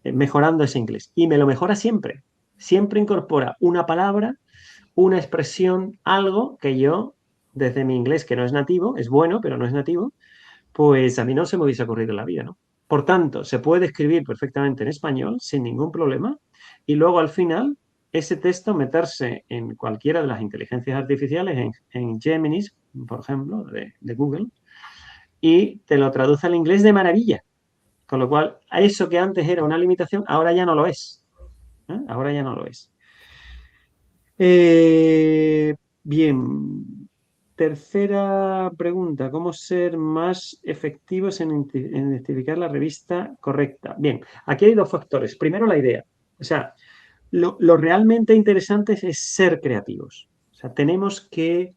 mejorando ese inglés. Y me lo mejora siempre. Siempre incorpora una palabra, una expresión, algo que yo, desde mi inglés, que no es nativo, es bueno, pero no es nativo, pues a mí no se me hubiese ocurrido en la vida, ¿no? Por tanto, se puede escribir perfectamente en español sin ningún problema y luego al final ese texto meterse en cualquiera de las inteligencias artificiales, en Gemini, por ejemplo, de Google, y te lo traduce al inglés de maravilla. Con lo cual, a eso que antes era una limitación, ahora ya no lo es. Ahora ya no lo es. Bien. Tercera pregunta, ¿cómo ser más efectivos en identificar la revista correcta? Bien, aquí hay dos factores. Primero, la idea. O sea, lo realmente interesante es ser creativos. O sea, tenemos que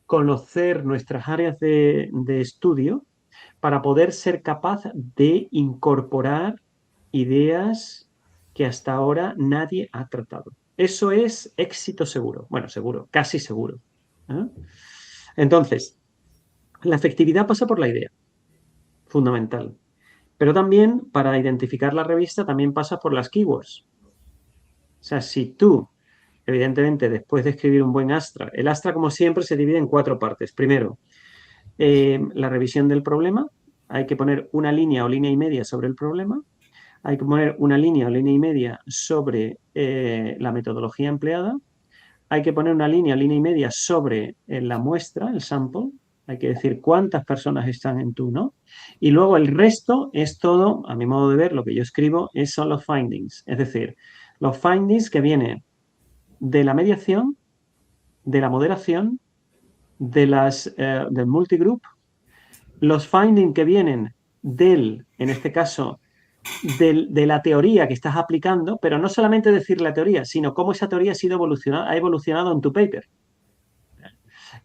conocer nuestras áreas de estudio para poder ser capaz de incorporar ideas que hasta ahora nadie ha tratado. Eso es éxito seguro. Bueno, seguro, casi seguro. Entonces, la efectividad pasa por la idea, fundamental. Pero también, para identificar la revista, también pasa por las keywords. O sea, si tú, evidentemente, después de escribir un buen Astra, el Astra, como siempre, se divide en 4 partes. Primero, la revisión del problema. Hay que poner una línea o línea y media sobre el problema. Hay que poner una línea o línea y media sobre la metodología empleada. Hay que poner una línea y media sobre la muestra, el sample. Hay que decir cuántas personas están en tú, ¿no? Y luego el resto es todo, a mi modo de ver, lo que yo escribo son los findings. Es decir, los findings que vienen de la mediación, de la moderación, del multigroup, los findings que vienen en este caso, de la teoría que estás aplicando, pero no solamente decir la teoría, sino cómo esa teoría ha evolucionado en tu paper.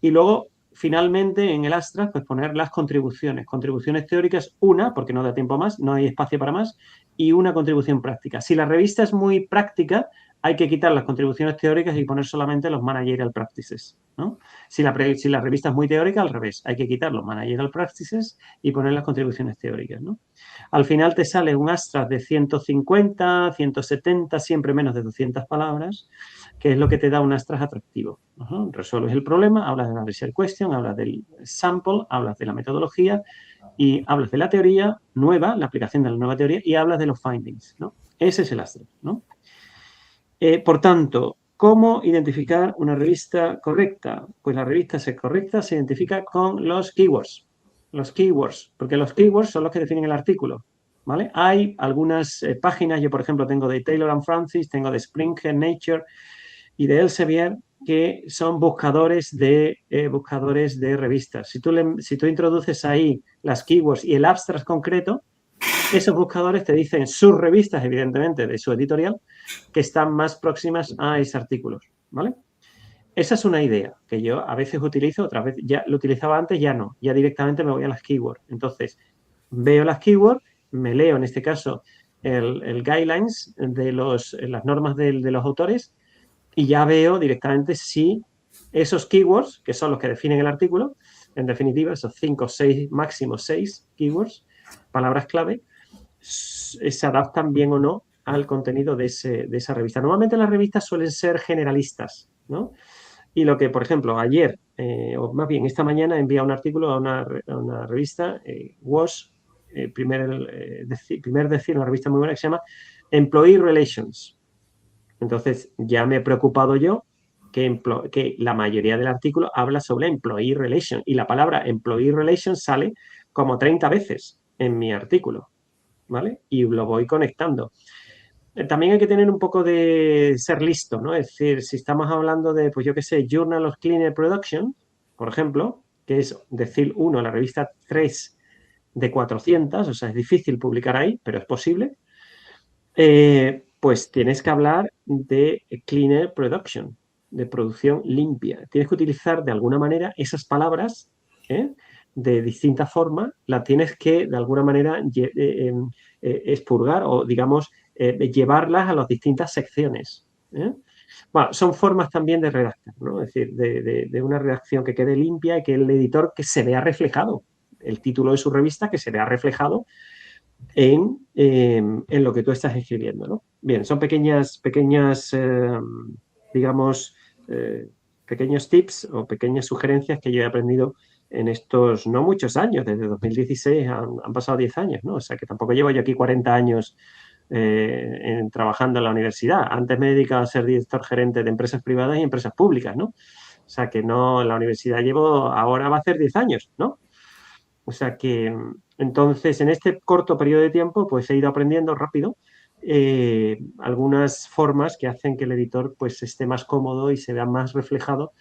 Y luego, finalmente, en el Astra, pues poner las contribuciones. Contribuciones teóricas, una, porque no da tiempo más, no hay espacio para más, y una contribución práctica. Si la revista es muy práctica, hay que quitar las contribuciones teóricas y poner solamente los managerial practices, ¿no? Si la revista es muy teórica, al revés, hay que quitar los managerial practices y poner las contribuciones teóricas, ¿no? Al final te sale un abstract de 150, 170, siempre menos de 200 palabras, que es lo que te da un abstract atractivo. Resuelves el problema, hablas de la research question, hablas del sample, hablas de la metodología y hablas de la teoría nueva, la aplicación de la nueva teoría y hablas de los findings, ¿no? Ese es el abstract, ¿no? Por tanto, ¿cómo identificar una revista correcta? Pues la revista correcta se identifica con los keywords. los keywords, porque los keywords son los que definen el artículo, ¿vale? Hay algunas páginas, yo por ejemplo tengo de Taylor & Francis, tengo de Springer, Nature y de Elsevier, que son buscadores de revistas. Si tú introduces ahí las keywords y el abstract concreto, esos buscadores te dicen sus revistas, evidentemente, de su editorial, que están más próximas a ese artículo, ¿vale? Esa es una idea que yo a veces utilizo, otras veces ya lo utilizaba antes, ya no. Ya directamente me voy a las keywords. Entonces, veo las keywords, me leo en este caso el guidelines de las normas de los autores y ya veo directamente si esos keywords, que son los que definen el artículo, en definitiva, esos 5, 6, máximo 6 keywords, palabras clave, se adaptan bien o no al contenido de esa revista. Normalmente las revistas suelen ser generalistas, ¿no? Y lo que, por ejemplo, ayer, o más bien esta mañana, envié un artículo a una revista, WOS, primer decir, una revista muy buena que se llama Employee Relations. Entonces, ya me he preocupado yo que la mayoría del artículo habla sobre Employee Relations y la palabra Employee Relations sale como 30 veces en mi artículo, ¿vale? Y lo voy conectando. También hay que tener un poco de ser listo, ¿no? Es decir, si estamos hablando de, pues yo qué sé, Journal of Cleaner Production, por ejemplo, que es decir 1, la revista 3 de 400, o sea, es difícil publicar ahí, pero es posible, pues tienes que hablar de Cleaner Production, de producción limpia. Tienes que utilizar de alguna manera esas palabras, de distinta forma, las tienes que de alguna manera expurgar o, digamos, llevarlas a las distintas secciones. Bueno, son formas también de redactar, ¿no? Es decir, de una redacción que quede limpia y que el editor que se vea reflejado, el título de su revista que se vea reflejado en lo que tú estás escribiendo, ¿no? Bien, son pequeños tips o pequeñas sugerencias que yo he aprendido en estos no muchos años, desde 2016 han pasado 10 años, ¿no? O sea que tampoco llevo yo aquí 40 años trabajando en la universidad. Antes me he dedicado a ser director gerente de empresas privadas y empresas públicas, ¿no? O sea que no, en la universidad ahora va a hacer 10 años, ¿no? O sea que entonces en este corto periodo de tiempo pues he ido aprendiendo rápido algunas formas que hacen que el editor pues esté más cómodo y se vea más reflejado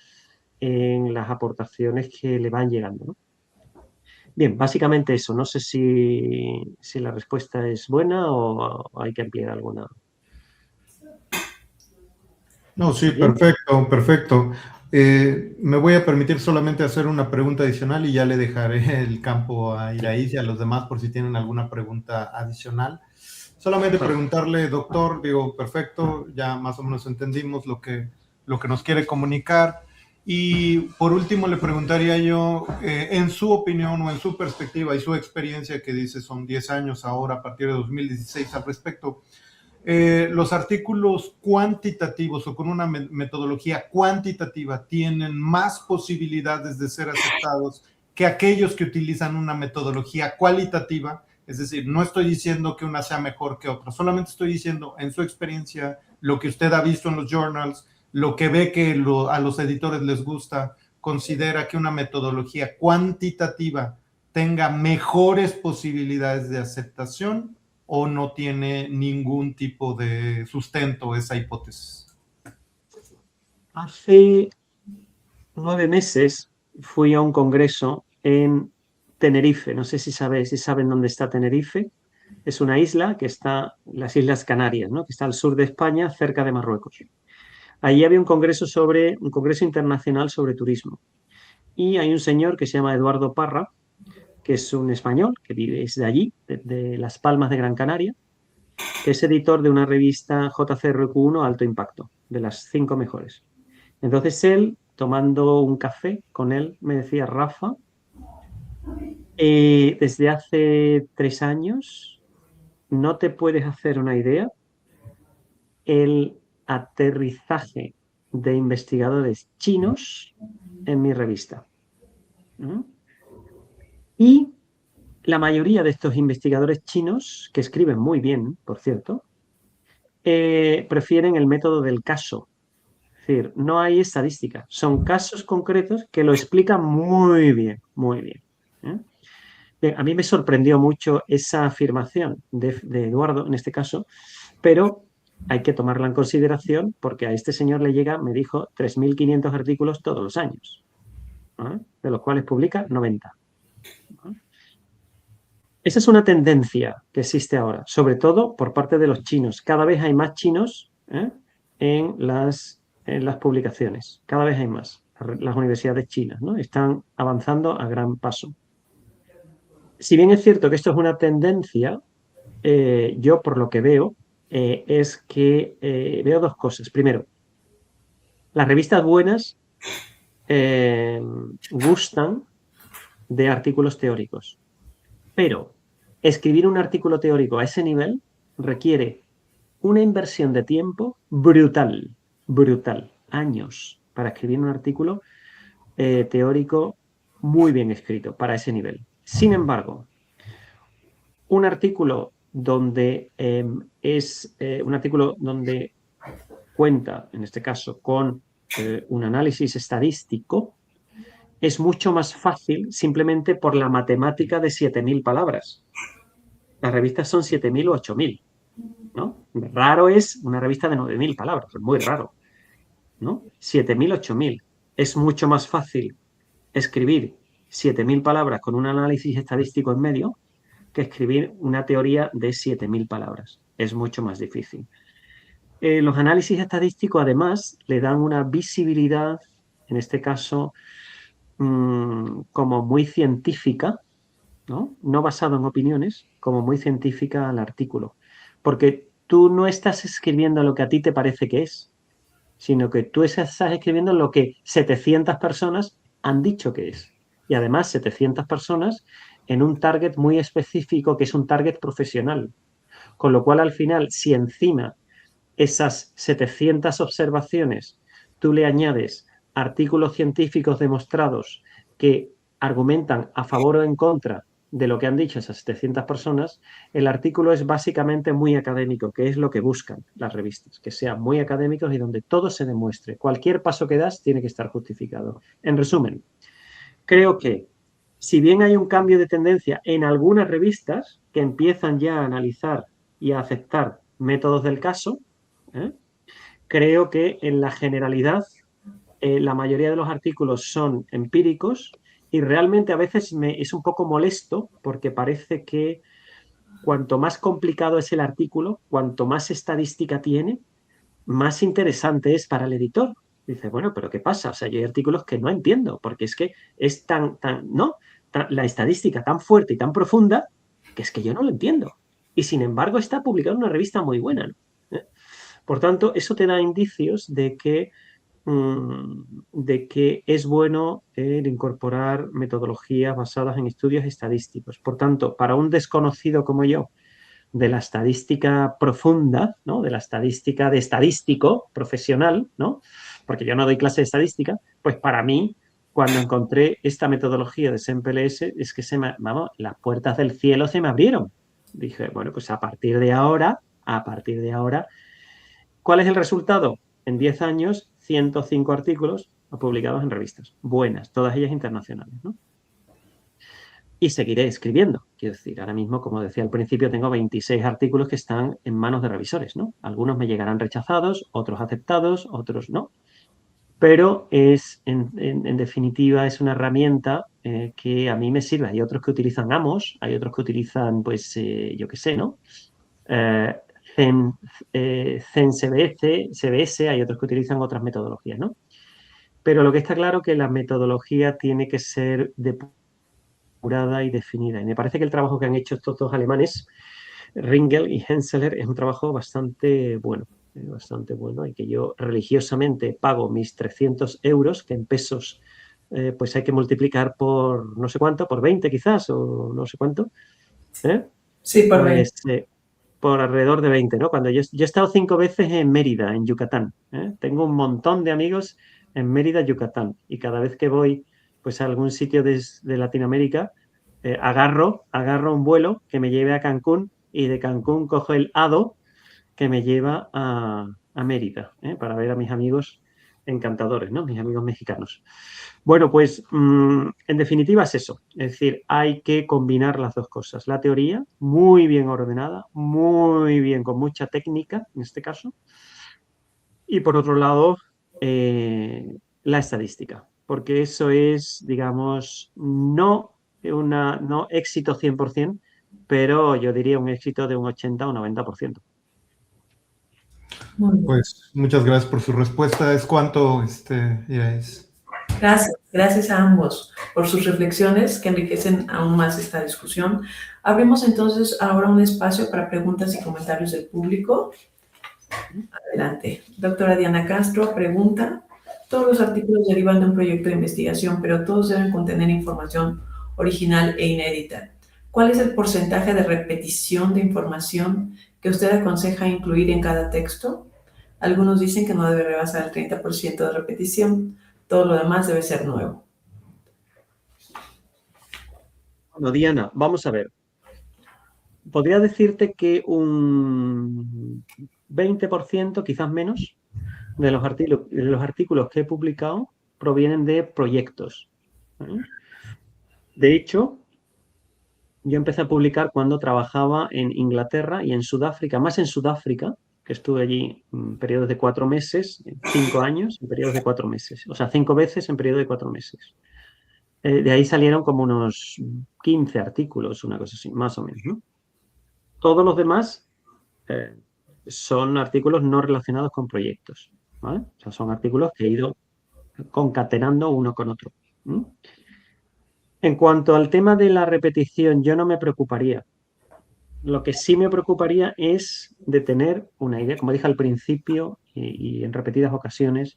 en las aportaciones que le van llegando, ¿no? Bien, básicamente eso. No sé si la respuesta es buena o hay que ampliar alguna. No, sí, ¿Bien? perfecto, perfecto. Me voy a permitir solamente hacer una pregunta adicional y ya le dejaré el campo a Iraíz y a los demás por si tienen alguna pregunta adicional. Solamente preguntarle, doctor, digo, perfecto, ya más o menos entendimos lo que nos quiere comunicar. Y por último le preguntaría yo, en su opinión o en su perspectiva y su experiencia, que dice son 10 años ahora a partir de 2016 al respecto, los artículos cuantitativos o con una metodología cuantitativa tienen más posibilidades de ser aceptados que aquellos que utilizan una metodología cualitativa. Es decir, no estoy diciendo que una sea mejor que otra, solamente estoy diciendo en su experiencia, lo que usted ha visto en los journals, lo que ve que a los editores les gusta, considera que una metodología cuantitativa tenga mejores posibilidades de aceptación o no tiene ningún tipo de sustento esa hipótesis. Hace 9 meses fui a un congreso en Tenerife. No sé si saben dónde está Tenerife. Es una isla que está, las Islas Canarias, ¿no? Que está al sur de España, cerca de Marruecos. Allí había un congreso internacional sobre turismo. Y hay un señor que se llama Eduardo Parra, que es un español, que es de allí, de Las Palmas de Gran Canaria, que es editor de una revista JCRQ1 Alto Impacto, de las 5 mejores. Entonces él, tomando un café con él, me decía, Rafa, desde hace 3 años no te puedes hacer una idea el aterrizaje de investigadores chinos en mi revista. ¿Mm? Y la mayoría de estos investigadores chinos, que escriben muy bien, por cierto, prefieren el método del caso. Es decir, no hay estadística, son casos concretos que lo explican muy bien, muy bien. Bien, a mí me sorprendió mucho esa afirmación de Eduardo, en este caso, pero hay que tomarla en consideración porque a este señor le llega, me dijo, 3.500 artículos todos los años, ¿eh? De los cuales publica 90. ¿Eh? Esa es una tendencia que existe ahora, sobre todo por parte de los chinos. Cada vez hay más chinos, ¿eh? en las publicaciones, cada vez hay más. Las universidades chinas, ¿no? Están avanzando a gran paso. Si bien es cierto que esto es una tendencia, yo por lo que veo es que veo dos cosas. Primero, las revistas buenas gustan de artículos teóricos, pero escribir un artículo teórico a ese nivel requiere una inversión de tiempo brutal, brutal, años para escribir un artículo teórico muy bien escrito para ese nivel. Sin embargo, un artículo donde un artículo donde cuenta, en este caso, con un análisis estadístico, es mucho más fácil simplemente por la matemática de 7.000 palabras. Las revistas son 7.000 o 8.000, ¿no? Raro es una revista de 9.000 palabras, es muy raro, ¿no? 7.000, 8.000. Es mucho más fácil escribir 7.000 palabras con un análisis estadístico en medio que escribir una teoría de 7.000 palabras. Es mucho más difícil. Los análisis estadísticos, además, le dan una visibilidad, en este caso, como muy científica, ¿no? No basado en opiniones, como muy científica al artículo. Porque tú no estás escribiendo lo que a ti te parece que es, sino que tú estás escribiendo lo que 700 personas han dicho que es. Y además 700 personas en un target muy específico, que es un target profesional. Con lo cual, al final, si encima esas 700 observaciones tú le añades artículos científicos demostrados que argumentan a favor o en contra de lo que han dicho esas 700 personas, el artículo es básicamente muy académico, que es lo que buscan las revistas, que sean muy académicos y donde todo se demuestre. Cualquier paso que das tiene que estar justificado. En resumen, creo que si bien hay un cambio de tendencia en algunas revistas que empiezan ya a analizar y a aceptar métodos del caso, creo que en la generalidad la mayoría de los artículos son empíricos y realmente a veces es un poco molesto porque parece que cuanto más complicado es el artículo, cuanto más estadística tiene, más interesante es para el editor. Dice, bueno, pero ¿qué pasa? O sea, yo hay artículos que no entiendo porque es que es la estadística tan fuerte y tan profunda que es que yo no lo entiendo. Y sin embargo está publicado en una revista muy buena, ¿no? Por tanto, eso te da indicios de que es bueno el incorporar metodologías basadas en estudios estadísticos. Por tanto, para un desconocido como yo de la estadística profunda, ¿no? De la estadística de estadístico profesional, ¿no? Porque yo no doy clase de estadística, pues para mí, cuando encontré esta metodología de SEMPLS, es que las puertas del cielo se me abrieron. Dije, bueno, pues a partir de ahora, ¿cuál es el resultado? En 10 años, 105 artículos publicados en revistas buenas, todas ellas internacionales, ¿no? Y seguiré escribiendo. Quiero decir, ahora mismo, como decía al principio, tengo 26 artículos que están en manos de revisores, ¿no? Algunos me llegarán rechazados, otros aceptados, otros no. Pero en definitiva, es una herramienta que a mí me sirve. Hay otros que utilizan Amos, hay otros que utilizan, pues, yo qué sé, ¿no? Zen CBS, hay otros que utilizan otras metodologías, ¿no? Pero lo que está claro es que la metodología tiene que ser depurada y definida. Y me parece que el trabajo que han hecho estos dos alemanes, Ringel y Henseler, es un trabajo bastante bueno, y que yo religiosamente pago mis 300 euros, que en pesos pues hay que multiplicar por no sé cuánto, por 20 quizás, o no sé cuánto. Sí, por pues, por alrededor de 20, ¿no? Cuando yo he estado 5 veces en Mérida, en Yucatán. Tengo un montón de amigos en Mérida, Yucatán. Y cada vez que voy pues, a algún sitio de Latinoamérica, agarro un vuelo que me lleve a Cancún y de Cancún cojo el ADO que me lleva a Mérida, para ver a mis amigos encantadores, ¿no? Mis amigos mexicanos. Bueno, pues en definitiva es eso. Es decir, hay que combinar las dos cosas. La teoría, muy bien ordenada, muy bien, con mucha técnica, en este caso. Y por otro lado, la estadística. Porque eso es, digamos, no éxito 100%, pero yo diría un éxito de un 80 o 90%. Muy bien. Pues muchas gracias por su respuesta. ¿Es cuánto, Irais? Gracias a ambos por sus reflexiones que enriquecen aún más esta discusión. Abrimos entonces ahora un espacio para preguntas y comentarios del público. Adelante. Doctora Diana Castro pregunta, todos los artículos derivan de un proyecto de investigación, pero todos deben contener información original e inédita. ¿Cuál es el porcentaje de repetición de información que usted aconseja incluir en cada texto? Algunos dicen que no debe rebasar el 30% de repetición. Todo lo demás debe ser nuevo. Bueno, Diana, vamos a ver. Podría decirte que un 20%, quizás menos, de los artículos que he publicado provienen de proyectos. De hecho, yo empecé a publicar cuando trabajaba en Inglaterra y en Sudáfrica, más en Sudáfrica, que estuve allí en periodos de 4 meses, 5 años, en periodos de 4 meses. O sea, 5 veces en periodo de 4 meses. De ahí salieron como unos 15 artículos, una cosa así, más o menos, ¿no? Todos los demás son artículos no relacionados con proyectos, ¿vale? O sea, son artículos que he ido concatenando uno con otro. En cuanto al tema de la repetición, yo no me preocuparía. Lo que sí me preocuparía es de tener una idea, como dije al principio y en repetidas ocasiones,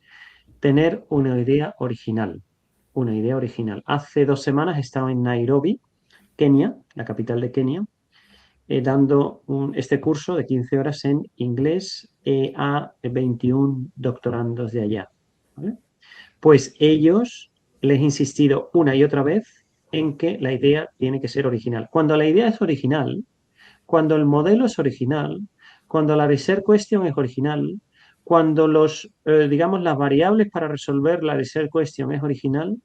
tener una idea original. Una idea original. Hace 2 semanas estaba en Nairobi, Kenia, la capital de Kenia, dando este curso de 15 horas en inglés a 21 doctorandos de allá. ¿Vale? Pues ellos les he insistido una y otra vez en que la idea tiene que ser original. Cuando la idea es original, cuando el modelo es original, cuando la research question es original, cuando digamos, las variables para resolver la research question es original,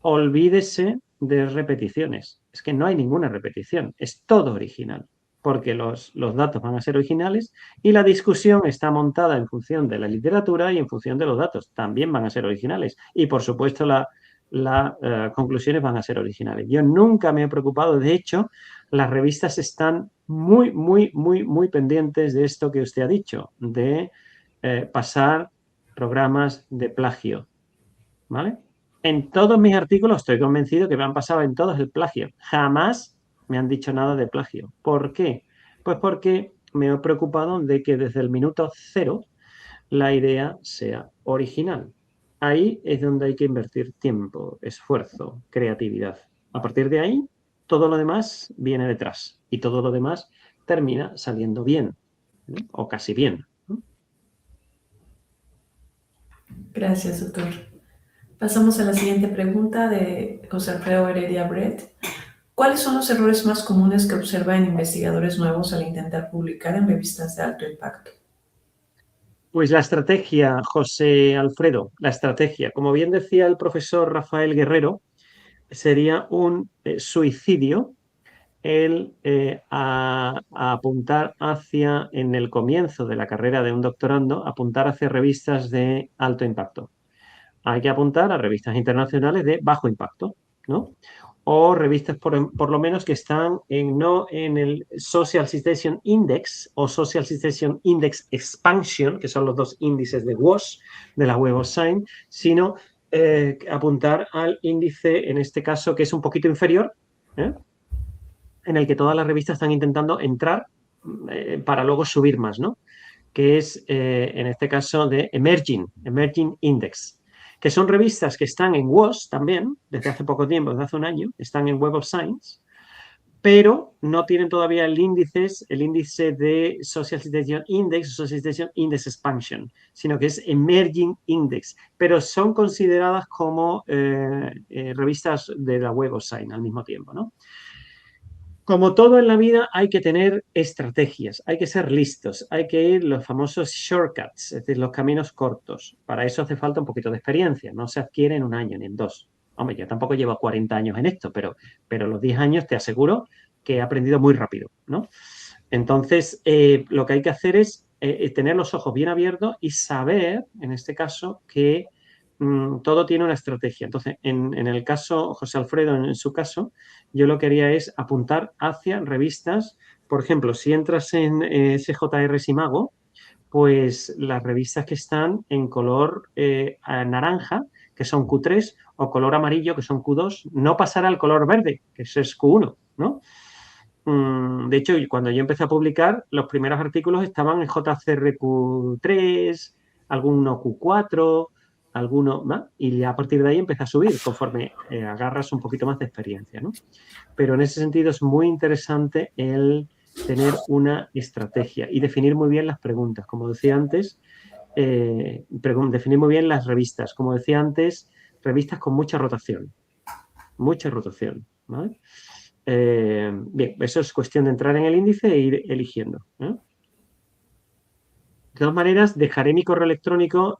olvídese de repeticiones. Es que no hay ninguna repetición, es todo original, porque los datos van a ser originales y la discusión está montada en función de la literatura y en función de los datos. También van a ser originales. Y, por supuesto, las conclusiones van a ser originales. Yo nunca me he preocupado. De hecho, las revistas están muy, muy, muy, muy pendientes de esto que usted ha dicho, de pasar programas de plagio. ¿Vale? En todos mis artículos estoy convencido que me han pasado en todos el plagio. Jamás me han dicho nada de plagio. ¿Por qué? Pues porque me he preocupado de que desde el minuto 0 la idea sea original. Ahí es donde hay que invertir tiempo, esfuerzo, creatividad. A partir de ahí, todo lo demás viene detrás y todo lo demás termina saliendo bien, ¿no? O casi bien. Gracias, doctor. Pasamos a la siguiente pregunta de José Alfredo Heredia Brett. ¿Cuáles son los errores más comunes que observa en investigadores nuevos al intentar publicar en revistas de alto impacto? Pues la estrategia, José Alfredo, la estrategia. Como bien decía el profesor Rafael Guerrero, sería un suicidio el apuntar hacia, en el comienzo de la carrera de un doctorando, apuntar hacia revistas de alto impacto. Hay que apuntar a revistas internacionales de bajo impacto, ¿no? O revistas por lo menos que están no en el Social Citation Index o Social Citation Index Expansion, que son los 2 índices de WOS, de la Web of Science, sino apuntar al índice, en este caso, que es un poquito inferior, en el que todas las revistas están intentando entrar para luego subir más, ¿no? Que es, en este caso, de Emerging Index, que son revistas que están en WOS también, desde hace poco tiempo, desde hace un año, están en Web of Science, pero no tienen todavía el índice de Social Citation Index o Social Citation Index Expansion, sino que es Emerging Index, pero son consideradas como revistas de la Web of Science al mismo tiempo, ¿no? Como todo en la vida, hay que tener estrategias, hay que ser listos, hay que ir los famosos shortcuts, es decir, los caminos cortos. Para eso hace falta un poquito de experiencia, no se adquiere en un año ni en dos. Hombre, yo tampoco llevo 40 años en esto, pero los 10 años te aseguro que he aprendido muy rápido, ¿no? Entonces, lo que hay que hacer es tener los ojos bien abiertos y saber, en este caso, que todo tiene una estrategia. Entonces, en el caso, José Alfredo, en su caso, yo lo que haría es apuntar hacia revistas. Por ejemplo, si entras en CJR Simago, pues las revistas que están en color naranja, que son Q3, o color amarillo, que son Q2, no pasará al color verde, que eso es Q1, ¿no? De hecho, cuando yo empecé a publicar, los primeros artículos estaban en JCRQ3, alguno Q4, alguno más, y ya a partir de ahí empecé a subir conforme agarras un poquito más de experiencia, ¿no? Pero en ese sentido es muy interesante el tener una estrategia y definir muy bien las preguntas. Como decía antes, definir muy bien las revistas. Como decía antes, revistas con mucha rotación, ¿vale? Bien, eso es cuestión de entrar en el índice e ir eligiendo, ¿eh? De todas maneras, dejaré mi correo electrónico.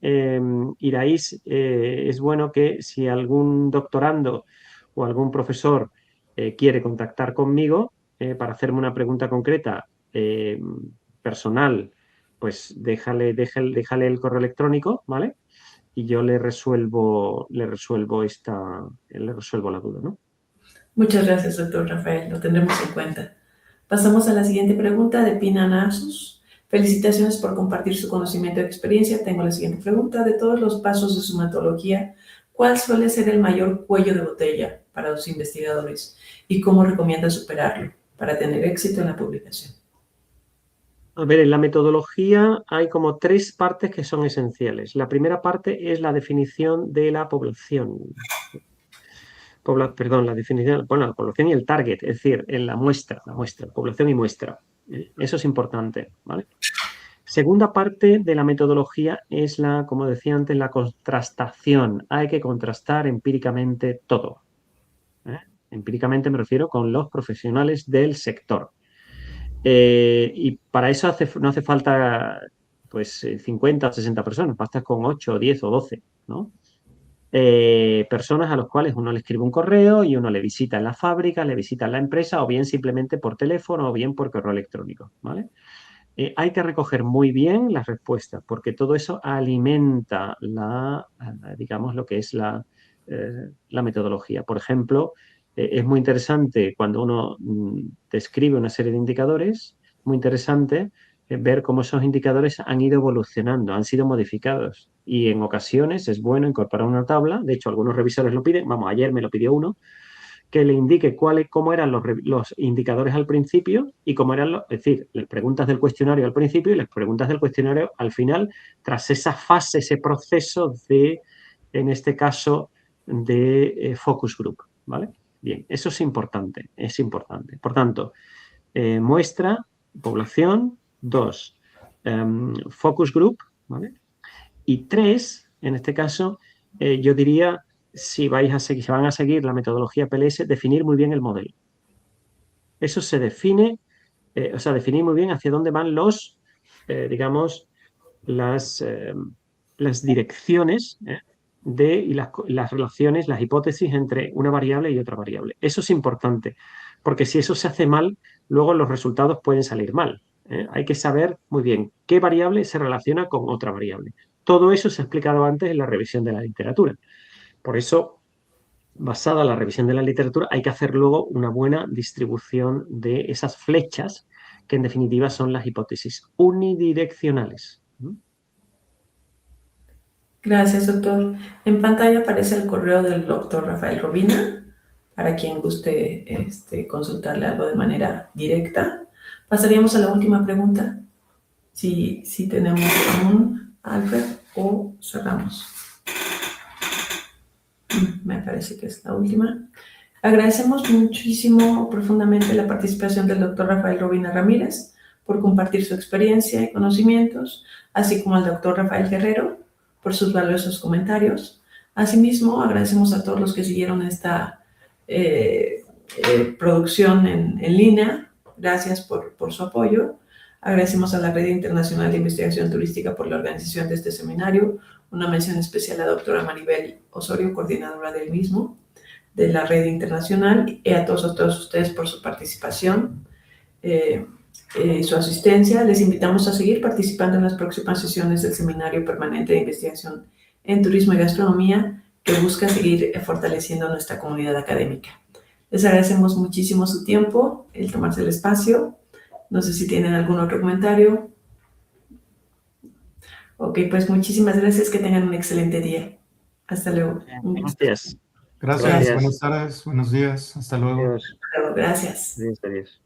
Iraís, es bueno que si algún doctorando o algún profesor quiere contactar conmigo para hacerme una pregunta concreta personal, pues déjale el correo electrónico, ¿vale? Y yo le resuelvo la duda, ¿no? Muchas gracias, doctor Rafael. Lo tendremos en cuenta. Pasamos a la siguiente pregunta de Pina Nasus. Felicitaciones por compartir su conocimiento y experiencia. Tengo la siguiente pregunta. De todos los pasos de su metodología, ¿cuál suele ser el mayor cuello de botella para los investigadores? ¿Y cómo recomienda superarlo para tener éxito en la publicación? A ver, en la metodología hay como 3 partes que son esenciales. La primera parte es la definición de la población. La definición, bueno, la población y el target, es decir, en la muestra, población y muestra. Eso es importante, ¿vale? Segunda parte de la metodología es como decía antes, la contrastación. Hay que contrastar empíricamente todo, ¿eh? Empíricamente me refiero con los profesionales del sector. Y para eso no hace falta pues 50 o 60 personas, basta con 8, 10 o 12, ¿no? Personas a los cuales uno le escribe un correo y uno le visita en la fábrica, le visita en la empresa, o bien simplemente por teléfono o bien por correo electrónico, ¿vale? Hay que recoger muy bien las respuestas, porque todo eso alimenta digamos, lo que es la metodología. Por ejemplo, es muy interesante cuando uno describe una serie de indicadores, muy interesante ver cómo esos indicadores han ido evolucionando, han sido modificados. Y en ocasiones es bueno incorporar una tabla. De hecho, algunos revisores lo piden. Vamos, ayer me lo pidió uno, que le indique cómo eran los indicadores al principio y cómo eran es decir, las preguntas del cuestionario al principio y las preguntas del cuestionario al final, tras esa fase, ese proceso en este caso, de focus group, ¿vale? Bien, eso es importante, es importante. Por tanto, muestra, población, 2, focus group, ¿vale? Y 3, en este caso, yo diría, si van a seguir la metodología PLS, definir muy bien el modelo. Eso se define, definir muy bien hacia dónde van digamos, las direcciones y las relaciones, las hipótesis entre una variable y otra variable. Eso es importante, porque si eso se hace mal, luego los resultados pueden salir mal. Hay que saber muy bien qué variable se relaciona con otra variable. Todo eso se ha explicado antes en la revisión de la literatura. Por eso, basada en la revisión de la literatura, hay que hacer luego una buena distribución de esas flechas, que en definitiva son las hipótesis unidireccionales. Gracias, doctor. En pantalla aparece el correo del doctor Rafael Robina, para quien guste consultarle algo de manera directa. Pasaríamos a la última pregunta. Si tenemos aún, Alfred, o cerramos. Me parece que es la última. Agradecemos muchísimo, profundamente, la participación del doctor Rafael Robina Ramírez por compartir su experiencia y conocimientos, así como al doctor Rafael Guerrero por sus valiosos comentarios. Asimismo, agradecemos a todos los que siguieron esta producción en línea. Gracias por su apoyo. Agradecemos a la Red Internacional de Investigación Turística por la organización de este seminario. Una mención especial a la doctora Maribel Osorio, coordinadora del mismo, de la Red Internacional, y a todos ustedes por su participación, su asistencia. Les invitamos a seguir participando en las próximas sesiones del Seminario Permanente de Investigación en Turismo y Gastronomía, que busca seguir fortaleciendo nuestra comunidad académica. Les agradecemos muchísimo su tiempo, el tomarse el espacio. No sé si tienen algún otro comentario. Ok, pues muchísimas gracias. Que tengan un excelente día. Hasta luego. Gracias. Gracias. Buenas tardes, buenos días. Hasta luego. Adiós. Gracias. Adiós.